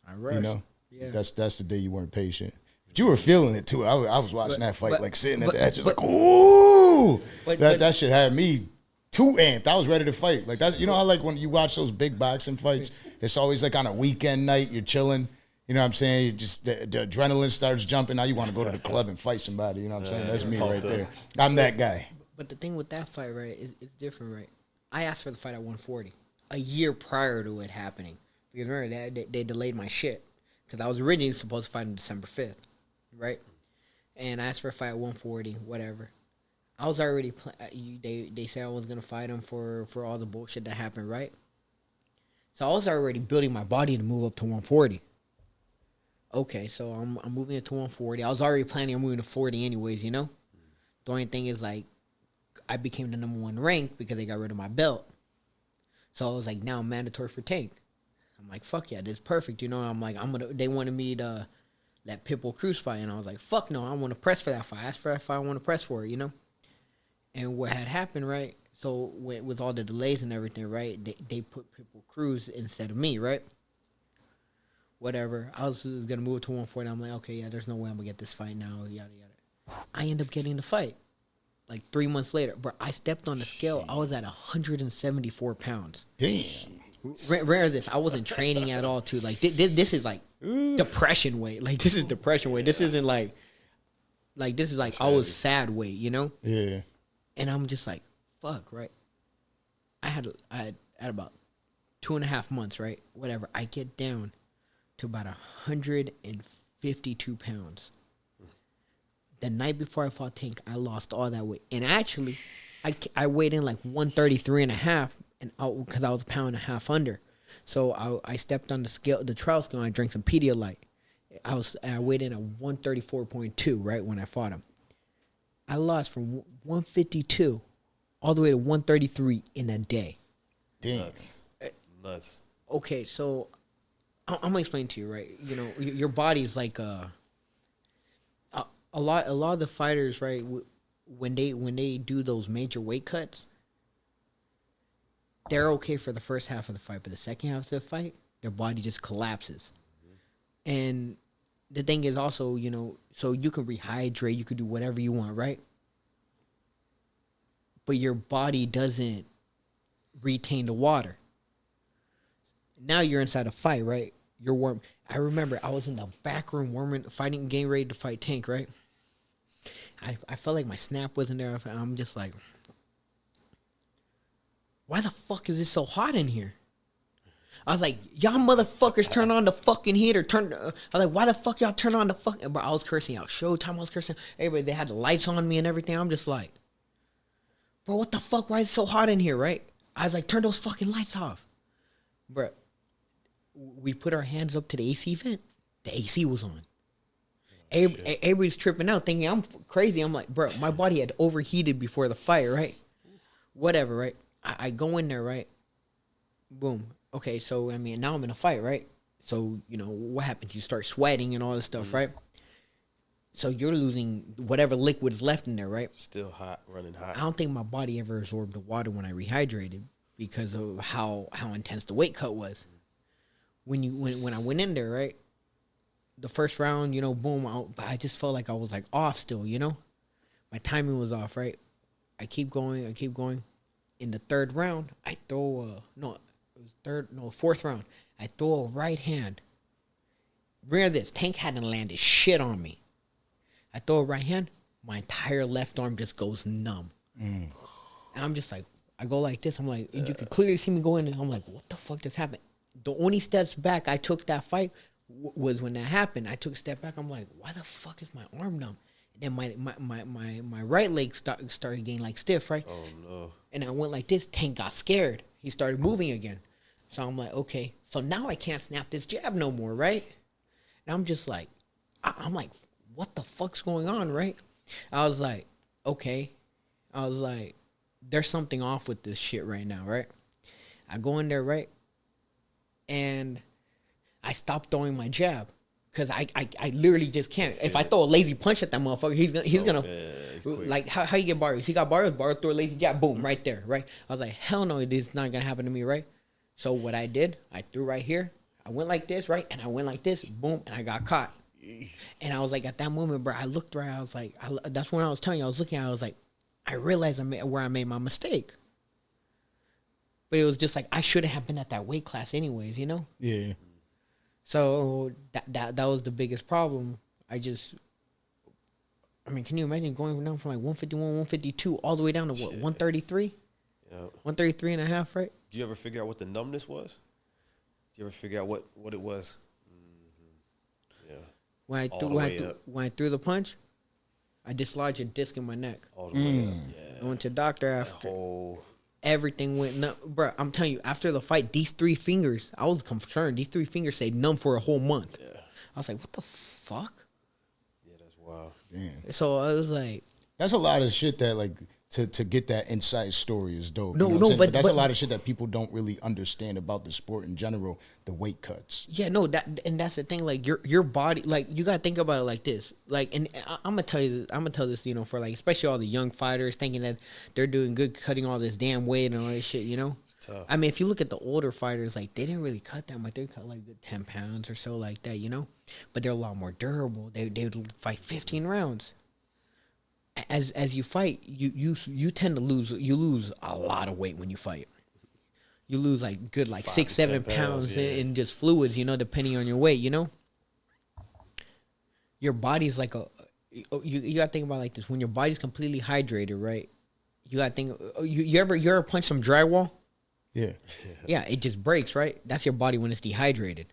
I rushed. Yeah. That's the day you weren't patient. But you were feeling it too. I was watching that fight, like sitting at the edge, like, ooh. That shit had me too amped. I was ready to fight. Like that's how like when you watch those big boxing fights, it's always like on a weekend night, you're chilling. You know what I'm saying? You just the adrenaline starts jumping. Now you want to go to the club and fight somebody. You know what I'm saying? That's me right there. I'm that guy. But the thing with that fight, right, is it's different, right? I asked for the fight at 140 a year prior to it happening. Because remember, they delayed my shit. Because I was originally supposed to fight on December 5th, right? And I asked for a fight at 140, whatever. I was already, they said I was going to fight him for all the bullshit that happened, right? So I was already building my body to move up to 140. Okay, so I'm moving it to 140. I was already planning on moving to 40 anyways, The only thing is, like, I became the number 1 rank because they got rid of my belt. So I was like, now I'm mandatory for Tank. I'm like, fuck yeah, this is perfect. I'm like, they wanted me to let Pitbull Cruz fight. And I was like, fuck no, I want to press for that fight. I asked for that fight, I want to press for it, And what had happened, right? So with all the delays and everything, right? They put Pitbull Cruz instead of me, right? Whatever. I was going to move it to 140. I'm like, okay, yeah, there's no way I'm going to get this fight now, yada, yada. I end up getting the fight. Like 3 months later, bro, I stepped on the scale. I was at 174 pounds. Damn. Rare as this. I wasn't training at all, too. Like, this is like depression weight. Like, this is depression weight. This isn't like this is like I was sad weight, Yeah. And I'm just like, fuck, right? I had about 2.5 months, right? Whatever. I get down to about 152 pounds. The night before I fought Tank, I lost all that weight. And actually, I weighed in like 133 and a half, and because I was 1.5 pounds under. So I stepped on the trial scale, and I drank some Pedialyte. I weighed in at 134.2, right, when I fought him. I lost from 152 all the way to 133 in a day. Damn. Nuts. Okay, so I'm going to explain to you, right? Your body's like a lot of the fighters, right, when they do those major weight cuts, they're okay for the first half of the fight, but the second half of the fight, their body just collapses. Mm-hmm. And the thing is also, so you can rehydrate, you can do whatever you want, right? But your body doesn't retain the water. Now you're inside a fight, right? You're warm. I remember I was in the back room getting ready to fight Tank, right? I felt like my snap wasn't there. I'm just like, why the fuck is it so hot in here? I was like, y'all motherfuckers turn on the fucking heater. I was like, why the fuck y'all turn on the fucking... Bro, I was cursing out. Showtime, I was cursing. Everybody, they had the lights on me and everything. I'm just like, bro, what the fuck? Why is it so hot in here, right? I was like, turn those fucking lights off. Bro, we put our hands up to the AC vent. The AC was on. Everybody's tripping out, thinking I'm crazy. I'm like, bro, my body had overheated before the fight, right? Whatever, right? I go in there, right? Boom. Okay, so, now I'm in a fight, right? So, what happens? You start sweating and all this stuff, right? So you're losing whatever liquid is left in there, right? Still hot, running hot. I don't think my body ever absorbed the water when I rehydrated because of how intense the weight cut was. When I went in there, right? The first round, boom, I just felt like I was like off still, My timing was off, right? I keep going. In the third round, I throw fourth round. I throw a right hand. Remember this, Tank hadn't landed shit on me. I throw a right hand, my entire left arm just goes numb. And I'm just like, I go like this. I'm like, you could clearly see me go in, and I'm like, what the fuck just happened? The only steps back I took that fight was when that happened. I took a step back. I'm like, why the fuck is my arm numb? And then my right leg started getting like stiff, right? Oh no! And I went like this. Tank got scared. He started moving again. So I'm like, okay. So now I can't snap this jab no more, right? And I'm just like, I'm like what the fuck's going on, right? I was like, okay. I was like, there's something off with this shit right now, right? I go in there, right? And I stop throwing my jab. Because I literally just can't. If I throw a lazy punch at that motherfucker, he's gonna like how you get Barroso? He got Barroso throw a lazy jab, boom, right there, right? I was like, hell no, this is not gonna happen to me, right? So what I did, I threw right here, I went like this, right, and I went like this, boom, and I got caught. And I was like, at that moment, bro, I looked right, I was like, that's when I was telling you, I was looking, I was like, I realized where I made my mistake. But it was just like I shouldn't have been at that weight class anyways, you know? Yeah. So that was the biggest problem. I mean, can you imagine going down from like 151, 152 all the way down to what, 133? Yeah. 133 and a half, right? Did you ever figure out what the numbness was? Did you ever figure out what it was? Mm-hmm. Yeah. When I threw the punch, I dislodged a disc in my neck. All the way up. Yeah. I went to the doctor after. Everything went numb. Bro, I'm telling you, after the fight, these 3 fingers, I was concerned. These 3 fingers stayed numb for a whole month. Yeah. I was like, what the fuck? Yeah, that's wild. Damn. So I was like, That's a lot of shit that, like, to get that inside story is dope. No, you know what no, I'm saying? but That's a lot of shit that people don't really understand about the sport in general, the weight cuts. yeah, no, that's the thing. Like your body, like you gotta think about it like this. Like, and I'm gonna tell you, you know, for like especially all the young fighters thinking that they're doing good, cutting all this damn weight and all this shit. You know, tough. I mean, if you look at the older fighters, like they didn't really cut that much. They cut like 10 pounds or so, like that. You know, but they're a lot more durable. They would fight 15 rounds. As you fight, you tend to lose a lot of weight when you fight. You lose like good 6, 7 pounds in just fluids, you know, depending on your weight, you know. Your body's like you gotta think about it like this. When your body's completely hydrated, right? You gotta think you ever punch some drywall? Yeah. Yeah, it just breaks, right? That's your body when it's dehydrated.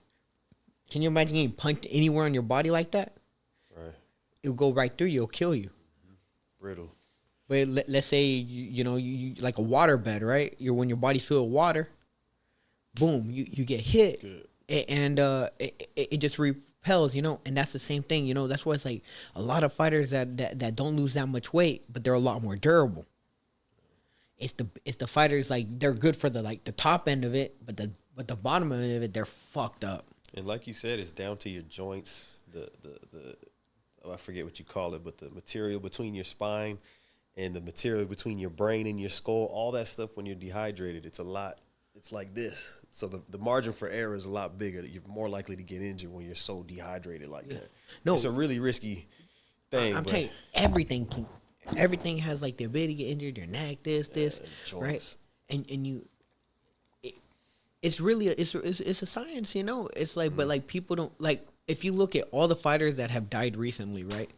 Can you imagine getting punched anywhere on your body like that? Right. It'll go right through you, it'll kill you. Brittle. But let's say you know you like a water bed, right? When your body's filled with water, boom, you get hit, and it just repels, you know. And that's the same thing, you know. That's why it's like a lot of fighters that don't lose that much weight, but they're a lot more durable. It's the fighters like they're good for the top end of it, but the bottom end of it they're fucked up. And like you said, it's down to your joints, the I forget what you call it, but the material between your spine and the material between your brain and your skull, all that stuff when you're dehydrated, it's a lot. It's like this. So the margin for error is a lot bigger. You're more likely to get injured when you're so dehydrated like that. No, it's a really risky thing. I'm telling you, everything has like the ability to get injured, your neck, this, right? And it's really it's a science, you know. It's like, but like people don't like. If you look at all the fighters that have died recently, right?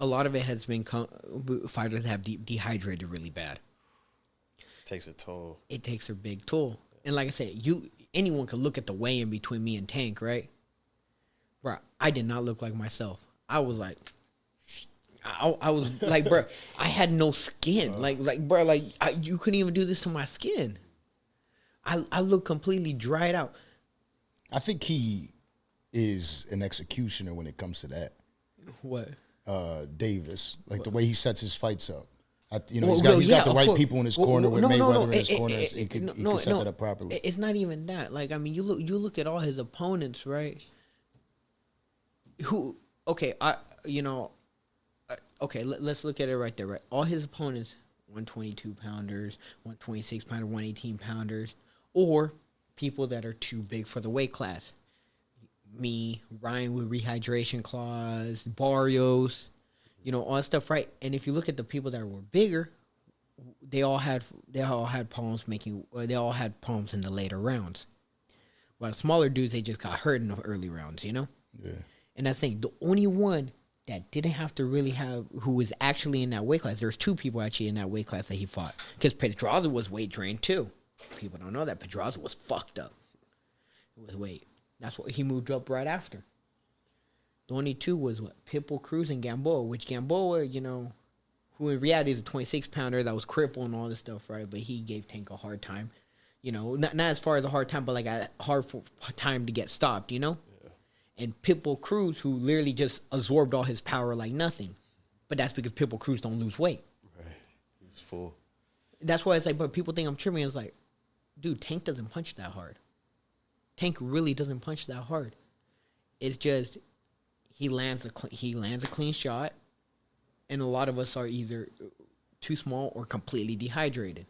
A lot of it has been fighters that have dehydrated really bad. Takes a toll. It takes a big toll. And like I said, anyone could look at the weigh-in between me and Tank, right? Bro, I did not look like myself. I was like, I was like, bro, I had no skin. You couldn't even do this to my skin. I look completely dried out. I think he is an executioner when it comes to that. What? Davis, like the way he sets his fights up. He's got the right people in his corner with Mayweather in his corner. He can set that up properly. It's not even that. Like, I mean, you look at all his opponents, right? Let's look at it right there, right? All his opponents, 122 pounders, 126 pounders, 118 pounders, or people that are too big for the weight class. Me, Ryan with rehydration clause, Barrios, you know, all that stuff, right? And if you look at the people that were bigger, they all had problems they all had problems in the later rounds. While the smaller dudes, they just got hurt in the early rounds, you know? Yeah. And that's the thing. The only one that didn't have to really who was actually in that weight class, there was 2 people actually in that weight class that he fought. Because Pedraza was weight drained too. People don't know that. Pedraza was fucked up with weight. That's what he moved up right after. The only 2 was Pitbull Cruz and Gamboa, which Gamboa, you know, who in reality is a 26-pounder that was crippled and all this stuff, right? But he gave Tank a hard time. You know, not as far as a hard time, but like a hard time to get stopped, you know? Yeah. and Pitbull Cruz, who literally just absorbed all his power like nothing. But that's because Pitbull Cruz don't lose weight. Right. He was full. That's why it's like, but people think I'm tripping. It's like, dude, Tank doesn't punch that hard. Tank really doesn't punch that hard. It's just he lands a clean shot, and a lot of us are either too small or completely dehydrated.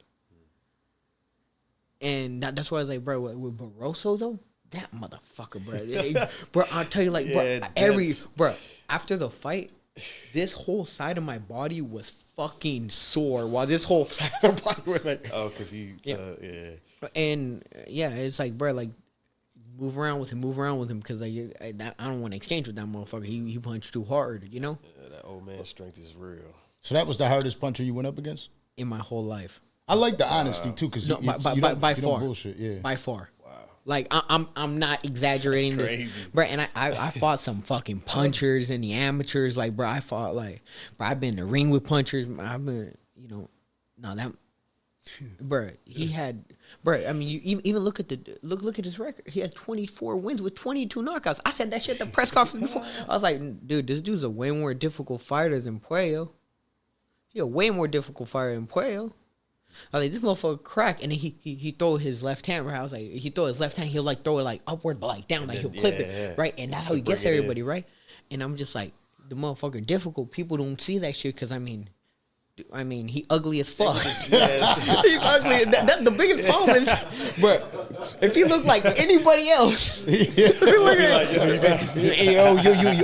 And that's why I was like, bro, with Barroso though, that motherfucker, bro. Bro, I'll tell you, like, bro, after the fight, this whole side of my body was fucking sore, while this whole side of the body was like, oh, because he, And it's like, bro, like, move around with him, because like, I don't want to exchange with that motherfucker. He punched too hard, you know. Yeah, that old man strength is real. So that was the hardest puncher you went up against In my whole life. I like the honesty too, because No, by far, bullshit. Yeah, by far. Wow. Like I'm not exaggerating. That's crazy. Bro. And I fought some fucking punchers and the amateurs. Like, bro, I fought like, bro, I've been in the ring with punchers. I've been, bro. He had, bro. I mean, you even look at his record. He had 24 wins with 22 knockouts. I said that shit at the press conference before. I was like, dude, this dude's a way more difficult fighter than Puello. He a way more difficult fighter than Puello. I was like, this motherfucker crack, and then he throw his left hand, right? I was like, he throw his left hand, he'll like throw it like upward, but like down, like he'll clip it, right? And that's how he gets everybody, right? And I'm just like, the motherfucker difficult. People don't see that shit because I mean, he ugly as fuck. He's ugly. That the biggest problem is, bro. If he looked like anybody else,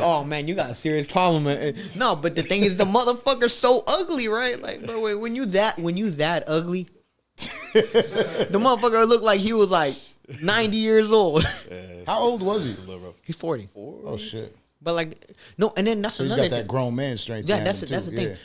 oh man, you got a serious problem. Man. No, but the thing is, the motherfucker's so ugly, right? Like, bro, when you that ugly, the motherfucker looked like he was like 90 years old. How old was he? He's 40. Oh shit. But like, no, and then that's so he's another got that thing. grown man strength. Yeah, that's the thing. Yeah.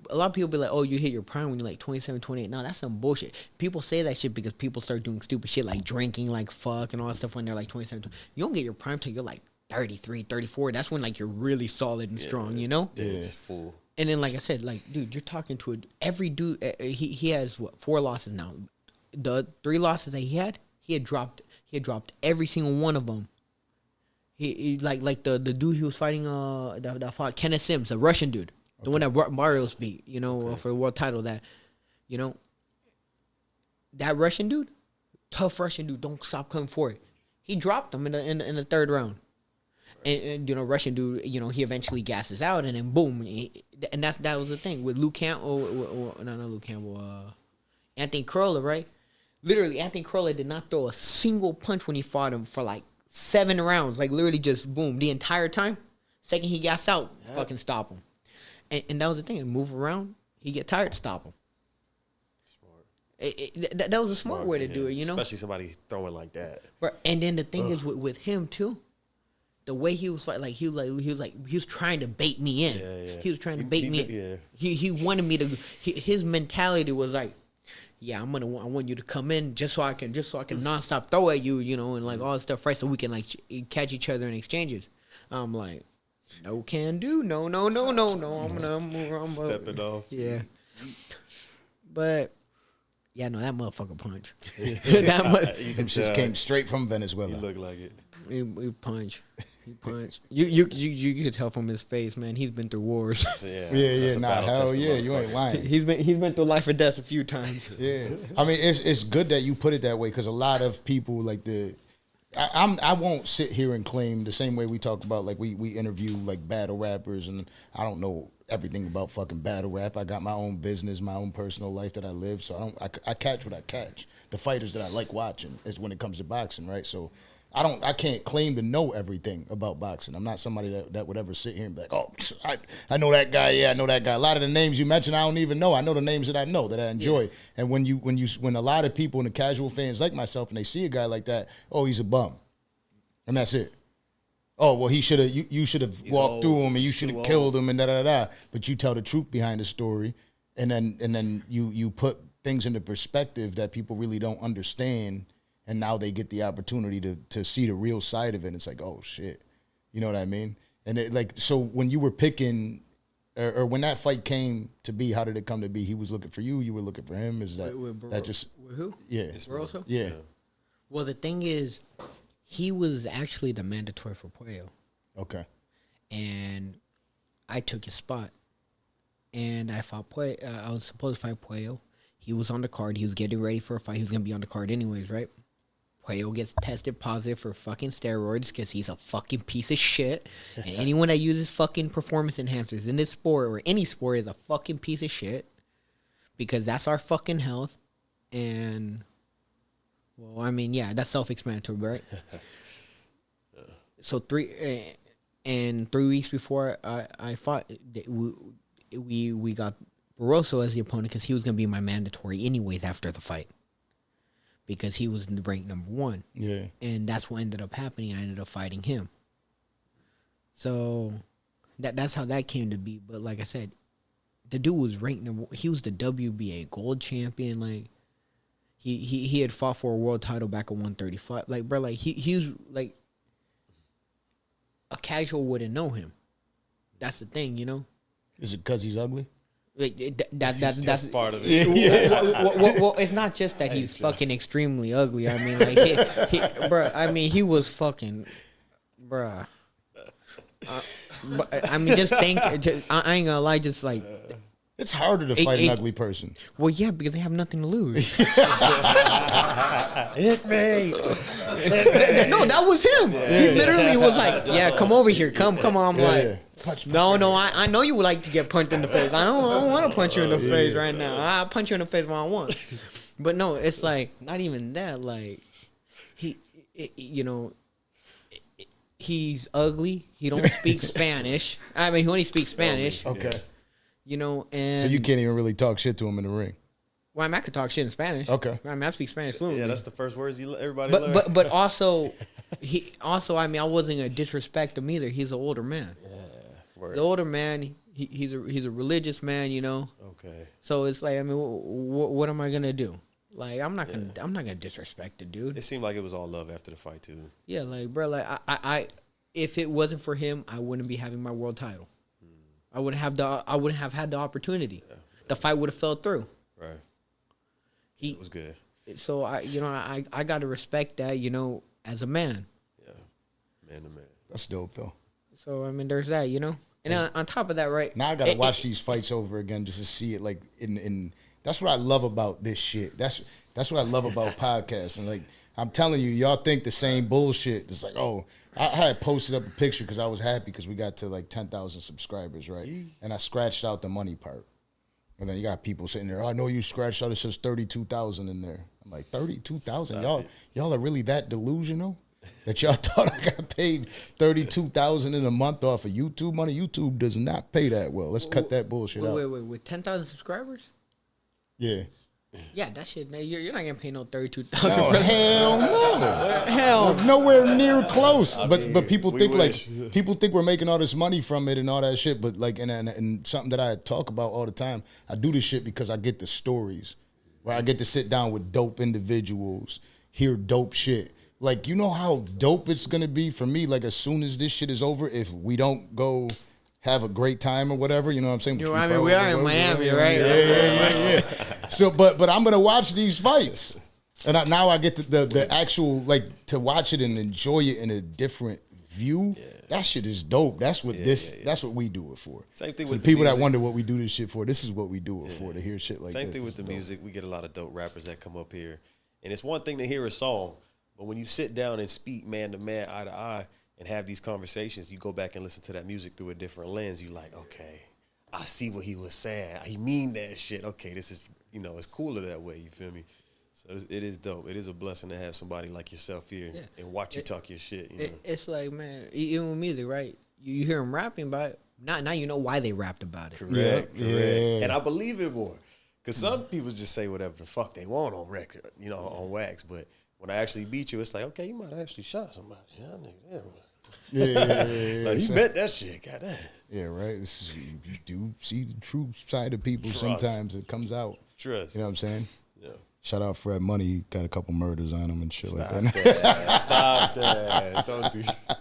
A lot of people be like, oh, you hit your prime when you're like 27, 28. No, that's some bullshit. People say that shit because people start doing stupid shit like drinking like fuck and all that stuff when they're like 27, 20. You don't get your prime till you're like 33, 34. That's when like you're really solid and strong, you know? Yeah, it's full. And then like I said, like, dude, you're talking to every dude. He has what, 4 losses now. The 3 losses that he had dropped every single one of them. He like the dude he was fighting that fought Kenneth Sims, the Russian dude. The one that Barroso beat, for the world title. That Russian dude, tough Russian dude, don't stop coming for it. He dropped him in the 3rd round, and Russian dude, he eventually gasses out, and then boom, and that was the thing with Luke Campbell, not Luke Campbell, Anthony Crolla, right? Literally, Anthony Crolla did not throw a single punch when he fought him for like 7 rounds, like literally just boom the entire time. Second he gassed out, fucking stop him. And that was the thing. Move around. He get tired. Stop him. Smart. That was a smart way to do it. Especially somebody throwing like that. Right. And then the thing is with him too, the way he was like he was trying to bait me in. Yeah. He was trying to bait me in. Yeah. He wanted me to. His mentality was like, yeah, I want you to come in just so I can nonstop throw at you, and like all this stuff, right? So we can like catch each other in exchanges. I'm like. No can do. No. I'm gonna move around. Stepping off. Yeah. But yeah, no, that motherfucker punch. Them shits came straight from Venezuela. You look like it. He punch. He punch. You could tell from his face, man. He's been through wars. Yeah. Nah, hell yeah, you ain't lying. He's been through life or death a few times. Yeah. I mean, it's good that you put it that way because a lot of people like I won't sit here and claim the same way we talk about like we interview like battle rappers and I don't know everything about fucking battle rap. I got my own business, my own personal life that I live, so I catch what I catch. The fighters that I like watching is when it comes to boxing, right? So I can't claim to know everything about boxing. I'm not somebody that would ever sit here and be like, oh, I know that guy. Yeah, I know that guy. A lot of the names you mentioned, I don't even know. I know the names that I know that I enjoy. Yeah. And when a lot of people and the casual fans like myself and they see a guy like that, oh, he's a bum, and that's it. Oh, well, you should have walked through him and you should have killed him and da. But you tell the truth behind the story, and then you put things into perspective that people really don't understand. And now they get the opportunity to see the real side of it. And it's like, oh, shit. You know what I mean? And so when you were picking, or when that fight came to be, how did it come to be? He was looking for you. You were looking for him. Is that with that just? With who? Yeah. Barroso? Yeah. Well, the thing is, he was actually the mandatory for Puello. Okay. And I took his spot. And I fought Puello. I was supposed to fight Puello. He was on the card. He was getting ready for a fight. He was going to be on the card anyways, right? Puello gets tested positive for fucking steroids because he's a fucking piece of shit. And anyone that uses fucking performance enhancers in this sport or any sport is a fucking piece of shit. Because that's our fucking health. And, well, I mean, yeah, that's self-explanatory, right? So 3 weeks before I fought, we got Barroso as the opponent because he was going to be my mandatory anyways after the fight. Because he was ranked number 1. Yeah. And that's what ended up happening. I ended up fighting him. So that's how that came to be. But like I said, the dude was ranked number 1. He was the WBA gold champion. Like he had fought for a world title back at 135. Like, bro, like he was like a casual wouldn't know him. That's the thing, you know? Is it because he's ugly? That's part of it. Well, it's not just that he's fucking extremely ugly. I mean, like, bro. I mean, he was fucking, bruh. I mean, just think. I ain't gonna lie. Just like, it's harder to fight an ugly person. Well, yeah, because they have nothing to lose. Hit me. No, that was him. He literally was like, "Yeah, come over here, come on." I'm like. Punch, no, I know you would like to get punched in the face. I don't want to punch you in the face right now. I'll punch you in the face when I want. But no, it's like, not even that. Like, he's ugly. He don't speak Spanish. I mean, he only speaks Spanish. Okay. You know, and... So you can't even really talk shit to him in the ring. Well, I mean, I could talk shit in Spanish. Okay. I mean, I speak Spanish fluently. Yeah, that's the first words everybody learns. But also, I mean, I wasn't going to disrespect him either. He's an older man. Yeah. The older man, he's a religious man, you know. Okay. So it's like, I mean, what am I gonna do? Like, I'm not gonna disrespect the dude. It seemed like it was all love after the fight too. Yeah, like, bro, like I if it wasn't for him, I wouldn't be having my world title. I wouldn't have had the opportunity. Yeah. The fight would have fell through. Right. It was good. So I got to respect that, you know, as a man. Yeah. Man to man. That's dope though. So I mean, there's that, you know. And on top of that, right now I gotta watch these fights over again just to see it. Like in that's what I love about this shit. That's what I love about podcasts. And like I'm telling you, y'all think the same bullshit. It's like, oh, I had posted up a picture because I was happy because we got to like 10,000 subscribers, right? And I scratched out the money part. And then you got people sitting there. Oh, I know you scratched out. It says 32,000 in there. I'm like, 32,000. Y'all are really that delusional? That y'all thought I got paid $32,000 in a month off of YouTube money? YouTube does not pay that well. Let's cut that bullshit out. Wait, with 10,000 subscribers? Yeah. Yeah, that shit. You're not gonna pay no 32,000. No, hell no. Hell, nowhere near close. But people think we're making all this money from it and all that shit. But like, and something that I talk about all the time. I do this shit because I get the stories where I get to sit down with dope individuals, hear dope shit. Like, you know how dope it's going to be for me, like, as soon as this shit is over, if we don't go have a great time or whatever, you know what I'm saying? We are in Miami, right? Yeah. So, but I'm going to watch these fights. And now I get to the actual, like, to watch it and enjoy it in a different view. Yeah. That shit is dope. That's what that's what we do it for. Same thing so with the people that wonder what we do this shit for, this is what we do it for, to hear shit like Same this. thing with the music. We get a lot of dope rappers that come up here. And it's one thing to hear a song, but when you sit down and speak man to man, eye to eye, and have these conversations, you go back and listen to that music through a different lens. You like, okay, I see what he was saying. He mean that shit. Okay, this is, it's cooler that way. You feel me? So it is dope. It is a blessing to have somebody like yourself here and watch you talk your shit. It's like, man, even with music, right? You hear them rapping about it. Now you know why they rapped about it. Correct. And I believe it more. Because some people just say whatever the fuck they want on record, on wax. But when I actually beat you, it's like, okay, you might have actually shot somebody. Like, he meant that shit, goddamn. Yeah, right. You do see the true side of people. Sometimes it comes out. Trust. You know what I'm saying? Yeah. Shout out Fred Money. He got a couple murders on him and shit Stop like that. Stop that. Don't do that.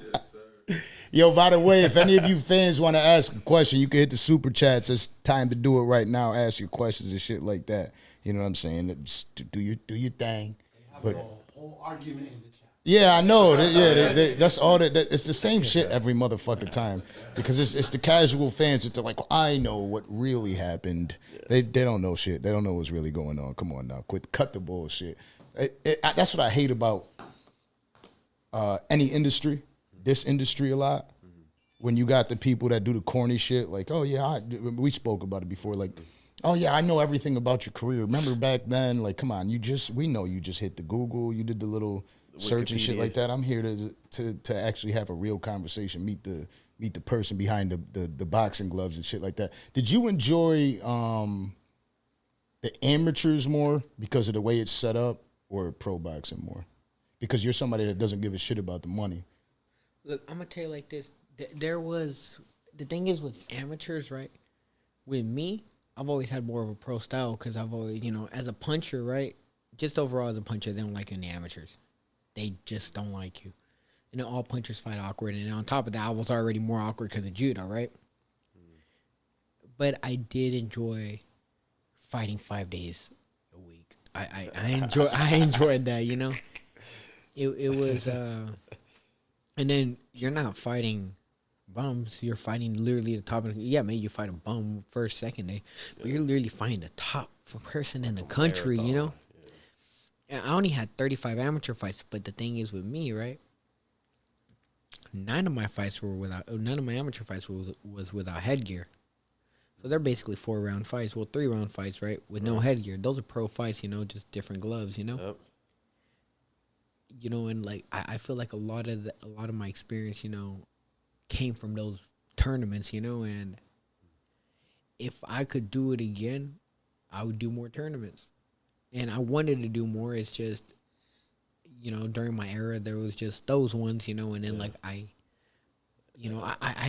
Yo, by the way, if any of you fans want to ask a question, you can hit the super chats. It's time to do it right now. Ask your questions and shit like that. You know what I'm saying? Just do your thing. But poll argument in the chat. Yeah, I know. That's all that. It's the same shit every motherfucking time because it's the casual fans that they're like, I know what really happened. They don't know shit. They don't know what's really going on. Come on now, cut the bullshit. That's what I hate about any industry. This industry a lot. When you got the people that do the corny shit, like, oh yeah, we spoke about it before, like. Oh yeah, I know everything about your career. Remember back then? Like, come on, we know you just hit the Google, you did the little search and shit like that. I'm here to actually have a real conversation, meet the person behind the boxing gloves and shit like that. Did you enjoy the amateurs more because of the way it's set up, or pro boxing more? Because you're somebody that doesn't give a shit about the money. Look, I'm gonna tell you like this. The thing is with amateurs, right? With me, I've always had more of a pro style because I've always, as a puncher, right? Just overall as a puncher, they don't like you in the amateurs. They just don't like you. All punchers fight awkward. And on top of that, I was already more awkward because of judo, right? But I did enjoy fighting 5 days a week. I enjoyed that, It was, and then you're not fighting bums, you're fighting literally the top of maybe you fight a bum first, second day, but you're literally fighting the top person in the country, And I only had 35 amateur fights, but the thing is with me, right? None of my amateur fights was without headgear. So they're basically 4-round fights, 3-round fights, right? With no headgear. Those are pro fights, just different gloves, Yep. And like I feel like a lot of my experience, came from those tournaments, and if I could do it again, I would do more tournaments. And I wanted to do more. It's just, during my era, there was just those ones, and then like I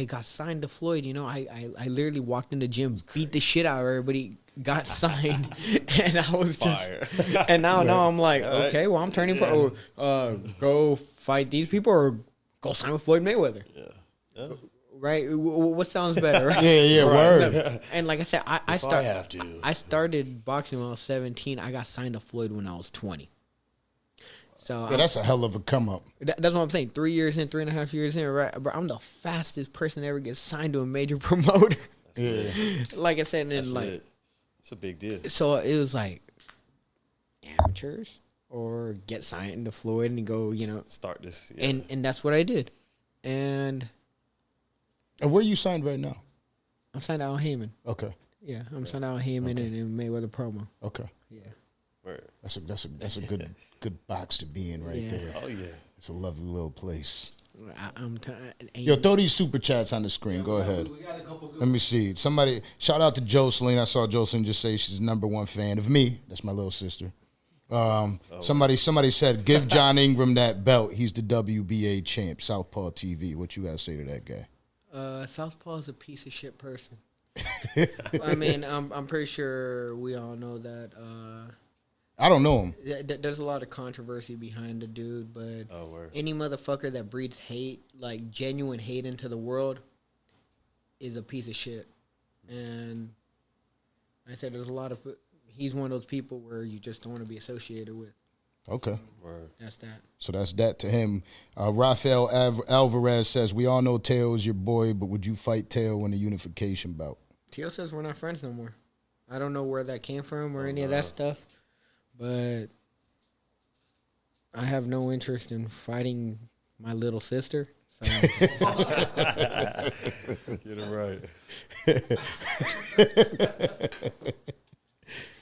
got signed to Floyd, I literally walked in the gym, beat the shit out of everybody, got signed, and I was just, and now I'm like, okay, well, I'm turning pro, go fight these people or go sign with Floyd Mayweather. Yeah. Right? What sounds better, right? Yeah, word. And like I said, I started boxing when I was 17. I got signed to Floyd when I was 20. So that's a hell of a come up. That's what I'm saying. 3.5 years in, right? Bro, I'm the fastest person to ever get signed to a major promoter. Yeah. Like I said, and like it's a big deal. So it was like amateurs or get signed to Floyd and go, start this. Yeah. And that's what I did. And where are you signed right now? I'm signed out Heyman. Okay. Yeah, I'm signed out Heyman and Mayweather promo. Okay. Yeah. Right. That's a good box to be in right there. Oh yeah. It's a lovely little place. I'm Yo, throw these super chats on the screen. Go ahead. We got a couple good Let me see. Somebody shout out to Jocelyn. I saw Jocelyn just say she's #1 fan of me. That's my little sister. Somebody said give John Ingram that belt. He's the WBA champ. Southpaw TV. What you guys say to that guy? Southpaw is a piece of shit person. I mean, I'm pretty sure we all know that. I don't know him. There's a lot of controversy behind the dude, but any motherfucker that breeds hate, like genuine hate into the world, is a piece of shit. And I said there's a lot of. He's one of those people where you just don't want to be associated with. Okay. That's that. So that's that to him. Rafael Alvarez says, we all know Teo is your boy, but would you fight Teo in a unification bout? Teo says we're not friends no more. I don't know where that came from or any of that stuff, but I have no interest in fighting my little sister. So. Get it right.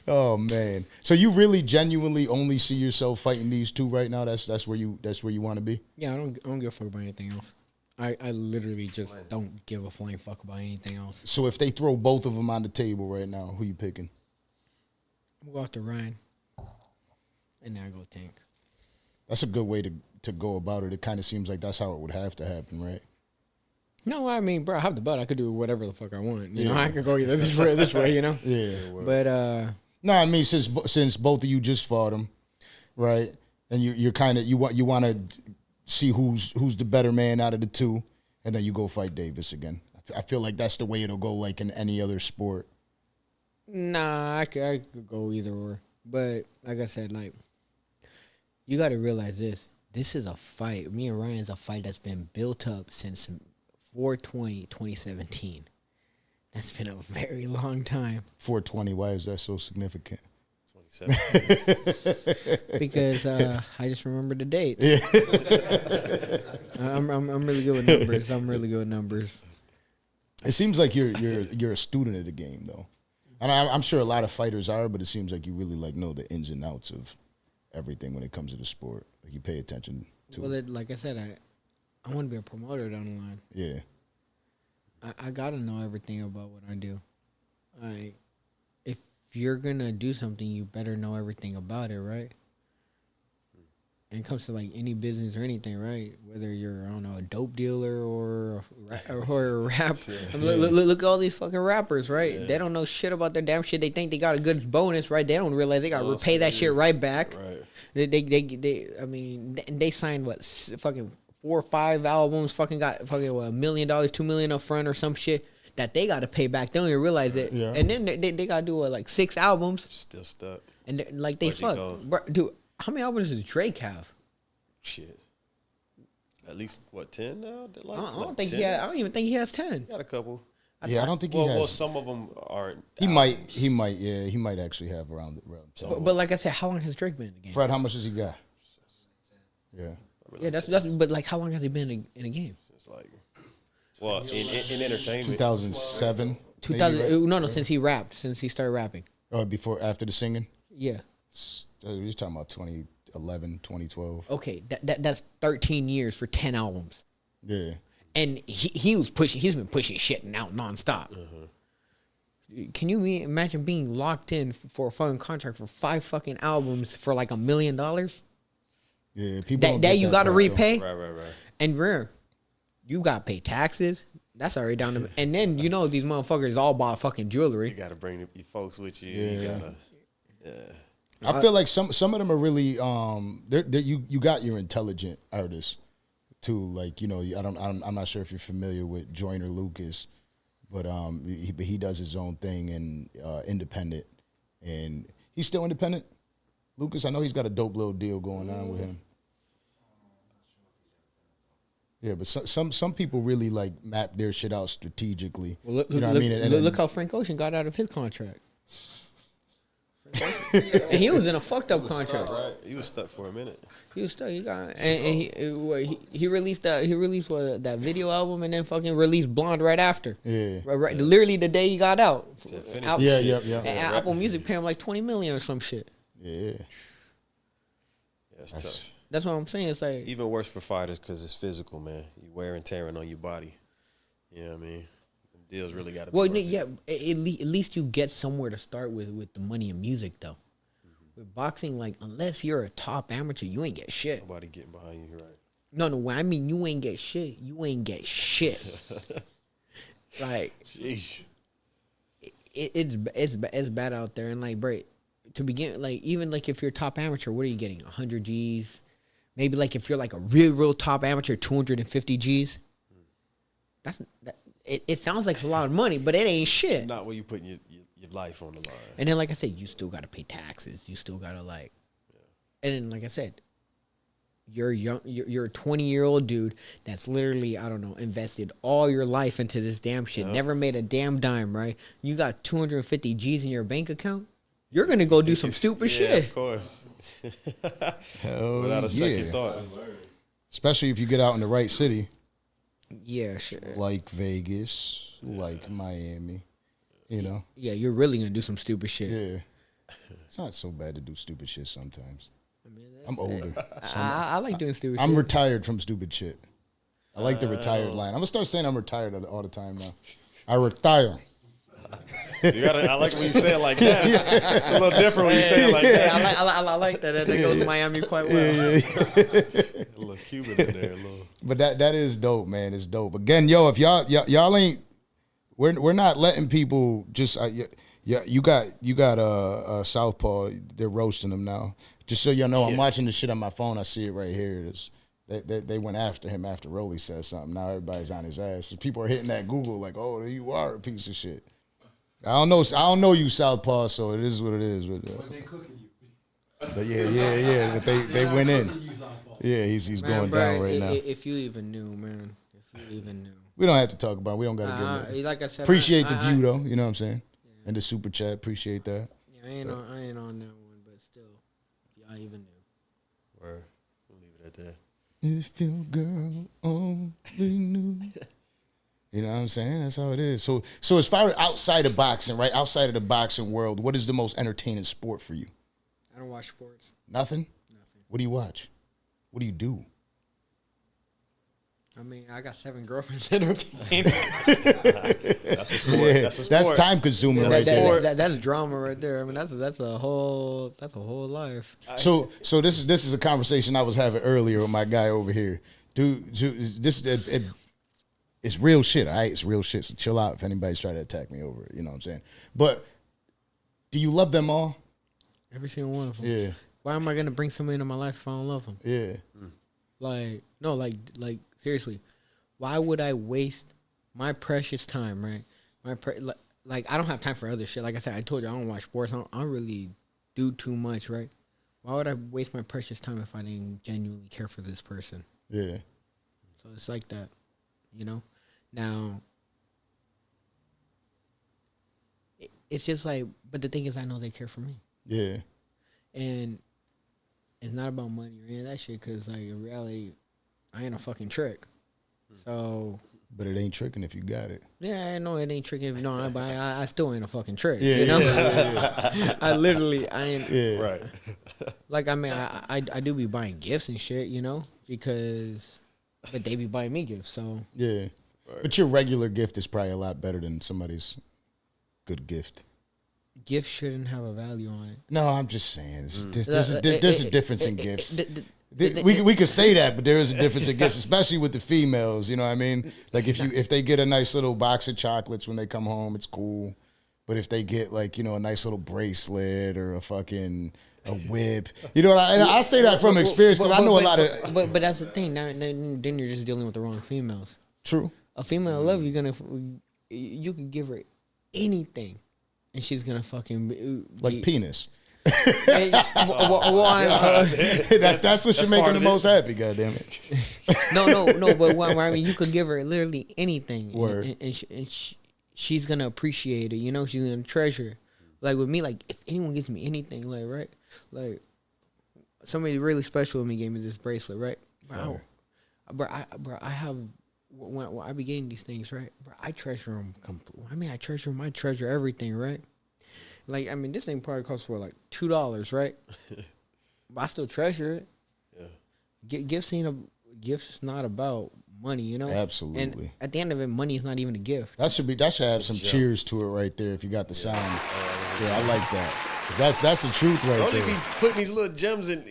Oh man! So you really genuinely only see yourself fighting these two right now? That's where you want to be? Yeah, I don't give a fuck about anything else. I literally just don't give a flying fuck about anything else. So if they throw both of them on the table right now, who you picking? I'm gonna go after Ryan, and then I go Tank. That's a good way to go about it. It kind of seems like that's how it would have to happen, right? No, I mean, bro, I have the belt. I could do whatever the fuck I want. You know, I could go either this way, you know. Yeah. But no, I mean, since both of you just fought him, right? And you're kind of you want to see who's the better man out of the two, and then you go fight Davis again. I feel like that's the way it'll go, like in any other sport. Nah, I could go either or. But like I said, like You got to realize this. This is a fight. Me and Ryan's a fight that's been built up since 4/20/2017. That's been a very long time. 420. Why is that so significant? 2017. Because I just remember the dates. Yeah. I'm really good with numbers. I'm really good with numbers. It seems like you're a student of the game, though. And I'm sure a lot of fighters are, but it seems like you really like know the ins and outs of everything when it comes to the sport. Like you pay attention to. Well, like I said, I want to be a promoter down the line. Yeah. I gotta know everything about what I do. If you're gonna do something, you better know everything about it, right? And it comes to like any business or anything, right? Whether you're, I don't know, a dope dealer or a rapper. I mean, look at all these fucking rappers, right? Yeah. They don't know shit about their damn shit. They think they got a good bonus, right? They don't realize they got to repay that shit right back. Right. They signed what fucking 4 or 5 albums. Fucking got fucking $1 million, $2 million up front or some shit that they got to pay back. They don't even realize it. Yeah. And then they got to do like 6 albums. Still stuck. And like they fuck, dude. How many albums does Drake have? Shit. At least what, 10 now? Like, I don't think 10? I don't even think he has 10. Got a couple. Yeah, I don't think he has. Well, some of them aren't. He might actually have around. But like I said, how long has Drake been in the game? Fred, how much has he got? Yeah. Yeah, that's. But like, how long has he been in the game? Since like, well, in entertainment. 2007. 2000. Right? No, since he rapped, since he started rapping. After the singing. Yeah. You're talking about 2011, 2012. Okay, that's 13 years for 10 albums. Yeah. And he's been pushing shit out nonstop. Can you imagine being locked in for a fucking contract for 5 fucking albums for like $1 million? Yeah, people that you got to repay. Right. And you got to pay taxes. That's already down to. And then these motherfuckers all bought fucking jewelry. You got to bring your folks with you. Yeah. Yeah. I feel like some of them are really you got your intelligent artists too. Like, I'm not sure if you're familiar with Joyner Lucas, but he does his own thing and independent, and he's still independent. Lucas, I know he's got a dope little deal going on with him. Yeah, but some people really like map their shit out strategically. Well, look how Frank Ocean got out of his contract. And he was in a fucked up contract. Stuck, right? He was stuck for a minute. He was stuck. He released that video album and then fucking released Blonde right after. Yeah. Right. Literally the day he got out. Yeah. And Apple Music paid him like $20 million or some shit. Yeah. That's tough. That's what I'm saying. It's like even worse for fighters because it's physical, man. You wear and tearing on your body. You know what I mean? Deals really got to be. Well, yeah. At least you get somewhere to start with the money and music, though. With boxing, like unless you're a top amateur, you ain't get shit. Nobody getting behind you, right? No. I mean, you ain't get shit. You ain't get shit. Like, jeez. It's bad out there, and like, bro, to begin, like, even like if you're a top amateur, what are you getting? 100 G's, maybe like if you're like a real top amateur, 250 G's. It sounds like it's a lot of money, but it ain't shit. Not when you putting your life on the line. And then, like I said, you still got to pay taxes. You still got to like, and then, like I said, you're young. You're a 20-year-old dude that's literally, I don't know, invested all your life into this damn shit. Yep. Never made a damn dime, right? You got 250 G's in your bank account. You're gonna go do some stupid shit. Of course. Without a second thought. Especially if you get out in the right city. Yeah, sure. Like Vegas, like Miami, Yeah, you're really gonna do some stupid shit. Yeah. It's not so bad to do stupid shit sometimes. I'm older. So I like doing stupid shit. I'm retired from stupid shit. I like the retired line. I'm gonna start saying I'm retired all the time now. I retire. I like when you say it like that. It's a little different when you say it like that. I like that. That goes to Miami quite well. A little Cuban in there, a little. But that is dope, man. It's dope. Again, if y'all ain't, we're not letting people just. You got Southpaw. They're roasting them now. Just so y'all know, I'm watching this shit on my phone. I see it right here. They went after him after Rolly said something. Now everybody's on his ass. So people are hitting that Google like, oh, you are a piece of shit. I don't know you, Southpaw, so it is what it is. But they cooking you. But yeah. But they went in. Yeah, he's Man, going bro, down right now. If you even knew, man. If you even knew. We don't have to talk about it. We don't got to get it. Like I said, Appreciate the view, though. You know what I'm saying? Yeah. And the super chat. Appreciate that. Yeah, I ain't on that one, but still, if y'all even knew. Word. We'll leave it at that. If your girl only knew. You know what I'm saying? That's how it is. So as far as outside of boxing, right? Outside of the boxing world, what is the most entertaining sport for you? I don't watch sports. Nothing? Nothing. What do you watch? What do you do? I mean, I got 7 girlfriends entertaining. That's a sport. Yeah, that's a sport. that's time consuming right there. That's drama right there. I mean, that's a whole life. So this is a conversation I was having earlier with my guy over here. Dude, it's real shit, all right? It's real shit. So chill out if anybody's trying to attack me over it. You know what I'm saying? But do you love them all? Every single one of them. Yeah. Why am I gonna bring somebody into my life if I don't love them? Yeah. Like, no, like seriously, why would I waste my precious time, right? Like I don't have time for other shit. Like I said, I told you I don't watch sports. I don't really do too much, right? Why would I waste my precious time if I didn't genuinely care for this person? Yeah. So it's like that, you know? Now, it's just like, but the thing is, I know they care for me. Yeah. And it's not about money or any of that shit, because, like, in reality, I ain't a fucking trick. So. But it ain't tricking if you got it. Yeah, I know it ain't tricking. No, but I still ain't a fucking trick. Yeah, you know? yeah. I ain't. Yeah. Right. Like, I mean, I do be buying gifts and shit, you know? But they be buying me gifts, so. Yeah. Right. But your regular gift is probably a lot better than somebody's good gift. Gifts shouldn't have a value on it. No, I'm just saying. There's a difference in gifts. We could say that, but there is a difference in gifts, especially with the females. You know what I mean? Like if they get a nice little box of chocolates when they come home, it's cool. But if they get like, you know, a nice little bracelet or a whip, you know, I say that from experience because I know a lot of. But that's the thing. Now, then you're just dealing with the wrong females. True. A female love you could give her anything, and she's gonna fucking be, like penis. That's what should make her the most happy. Goddamn it. No. But I mean, you could give her literally anything, Word. and she's gonna appreciate it. You know, she's gonna treasure it. Like with me, like if anyone gives me anything, like right, like somebody really special with me gave me this bracelet, right? Bro, I have. When I be getting these things, right, bro, I treasure them. I treasure them. I treasure everything, right? Like, I mean, this thing probably costs for like $2, right? But I still treasure it. Yeah. Gifts not about money, you know. Absolutely. And at the end of it, money is not even a gift. That should have some cheers to it right there. If you got the sound, yeah, I like that. That's the truth right Don't there. be putting these little gems in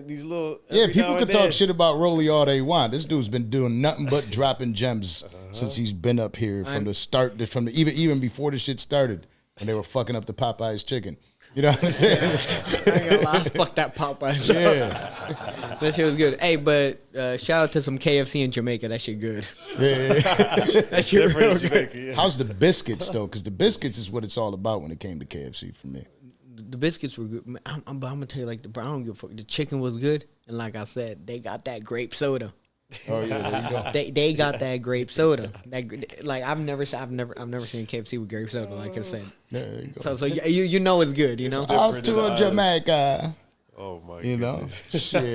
these little. Yeah, people can talk shit about Rolly all they want. This dude's been doing nothing but dropping gems since he's been up here from the start, even before the shit started when they were fucking up the Popeyes chicken. You know what I'm saying? I ain't gonna lie, fuck that Popeyes. Yeah, that shit was good. Hey, but shout out to some KFC in Jamaica. That shit good. Yeah. That shit real good. Yeah. How's the biscuits though? Because the biscuits is what it's all about when it came to KFC for me. The biscuits were good. I'm gonna tell you, like, I don't give a fuck. The chicken was good, and like I said, they got that grape soda. Oh yeah, there you go. They got that grape soda. Like I've never seen KFC with grape soda. Like I said, There you go. so you know it's good. You know. Out to Jamaica. Oh my. You know, shit.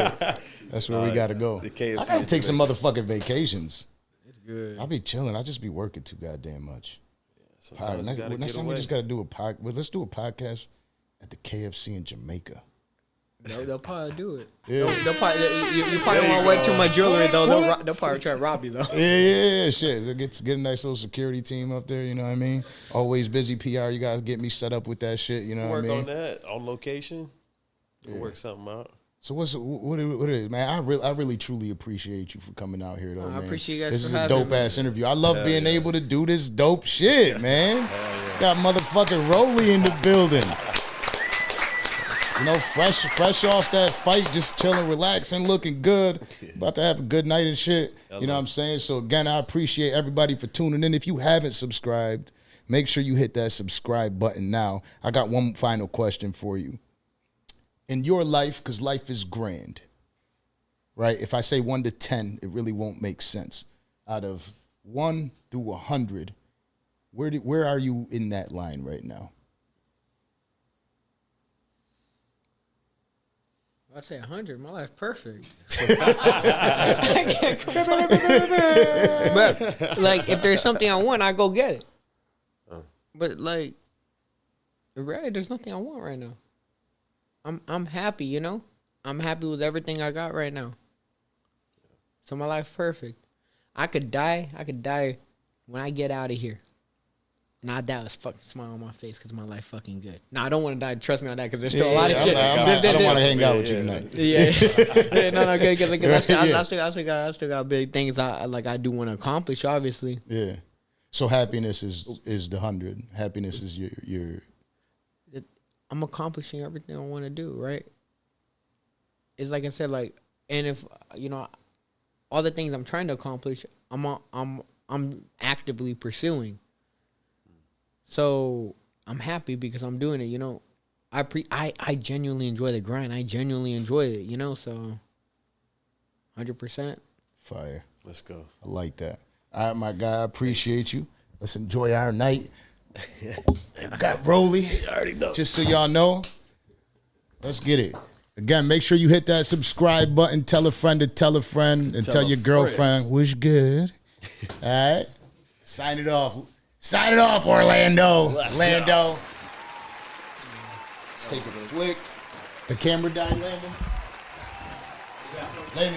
That's where we gotta go. The KFC I gotta take some motherfucking vacations. It's good. I'll be chilling. I just be working too goddamn much. Sometimes you gotta Next get time away. we just gotta do a podcast. Well, let's do a podcast at the KFC in Jamaica. They'll probably do it. Yeah. They'll probably, you probably won't wear too much jewelry though. They'll probably try to rob you though. Yeah, shit. Get a nice little security team up there. You know what I mean? Always busy PR. You gotta get me set up with that shit. You know what I Work mean? on that on location. We'll work something out. So what it is, man? I really truly appreciate you for coming out here, though. I man. appreciate you guys This for is a having dope me. ass interview. I love being able to do this dope shit, man. Got motherfucking Rolly in the building. You know, fresh off that fight, just chilling, relaxing, looking good. About to have a good night and shit. You know what I'm saying? So again, I appreciate everybody for tuning in. If you haven't subscribed, make sure you hit that subscribe button now. I got one final question for you. in your life, because life is grand, right? If I say 1 to 10, it really won't make sense. Out of 1 through 100, where are you in that line right now? I'd say 100. My life's perfect. But like, if there's something I want, I go get it. But like, right, there's nothing I want right now. I'm happy, you know. I'm happy with everything I got right now. So my life's perfect. I could die when I get out of here. And I die with fucking smile on my face because my life fucking good. No, I don't want to die. Trust me on that because there's still a lot of shit. I don't want to hang out with you tonight. Yeah. No, good. Because I still got big things I do want to accomplish, obviously. Yeah. So happiness is the 100. Happiness is your. I'm accomplishing everything I want to do, right? It's like I said, like, and if all the things I'm trying to accomplish, I'm actively pursuing. So I'm happy because I'm doing it. You know, I genuinely enjoy the grind. I genuinely enjoy it. You know, so 100%. Fire. Let's go. I like that. All right, my guy. I appreciate you. Let's enjoy our night. Got Rolly. You already know. Just so y'all know, let's get it. Again, make sure you hit that subscribe button. Tell a friend to tell a friend, and tell your girlfriend what's good. All right, sign it off. Sign it off, Orlando. Orlando. Let's take a flick. The camera died, Landon.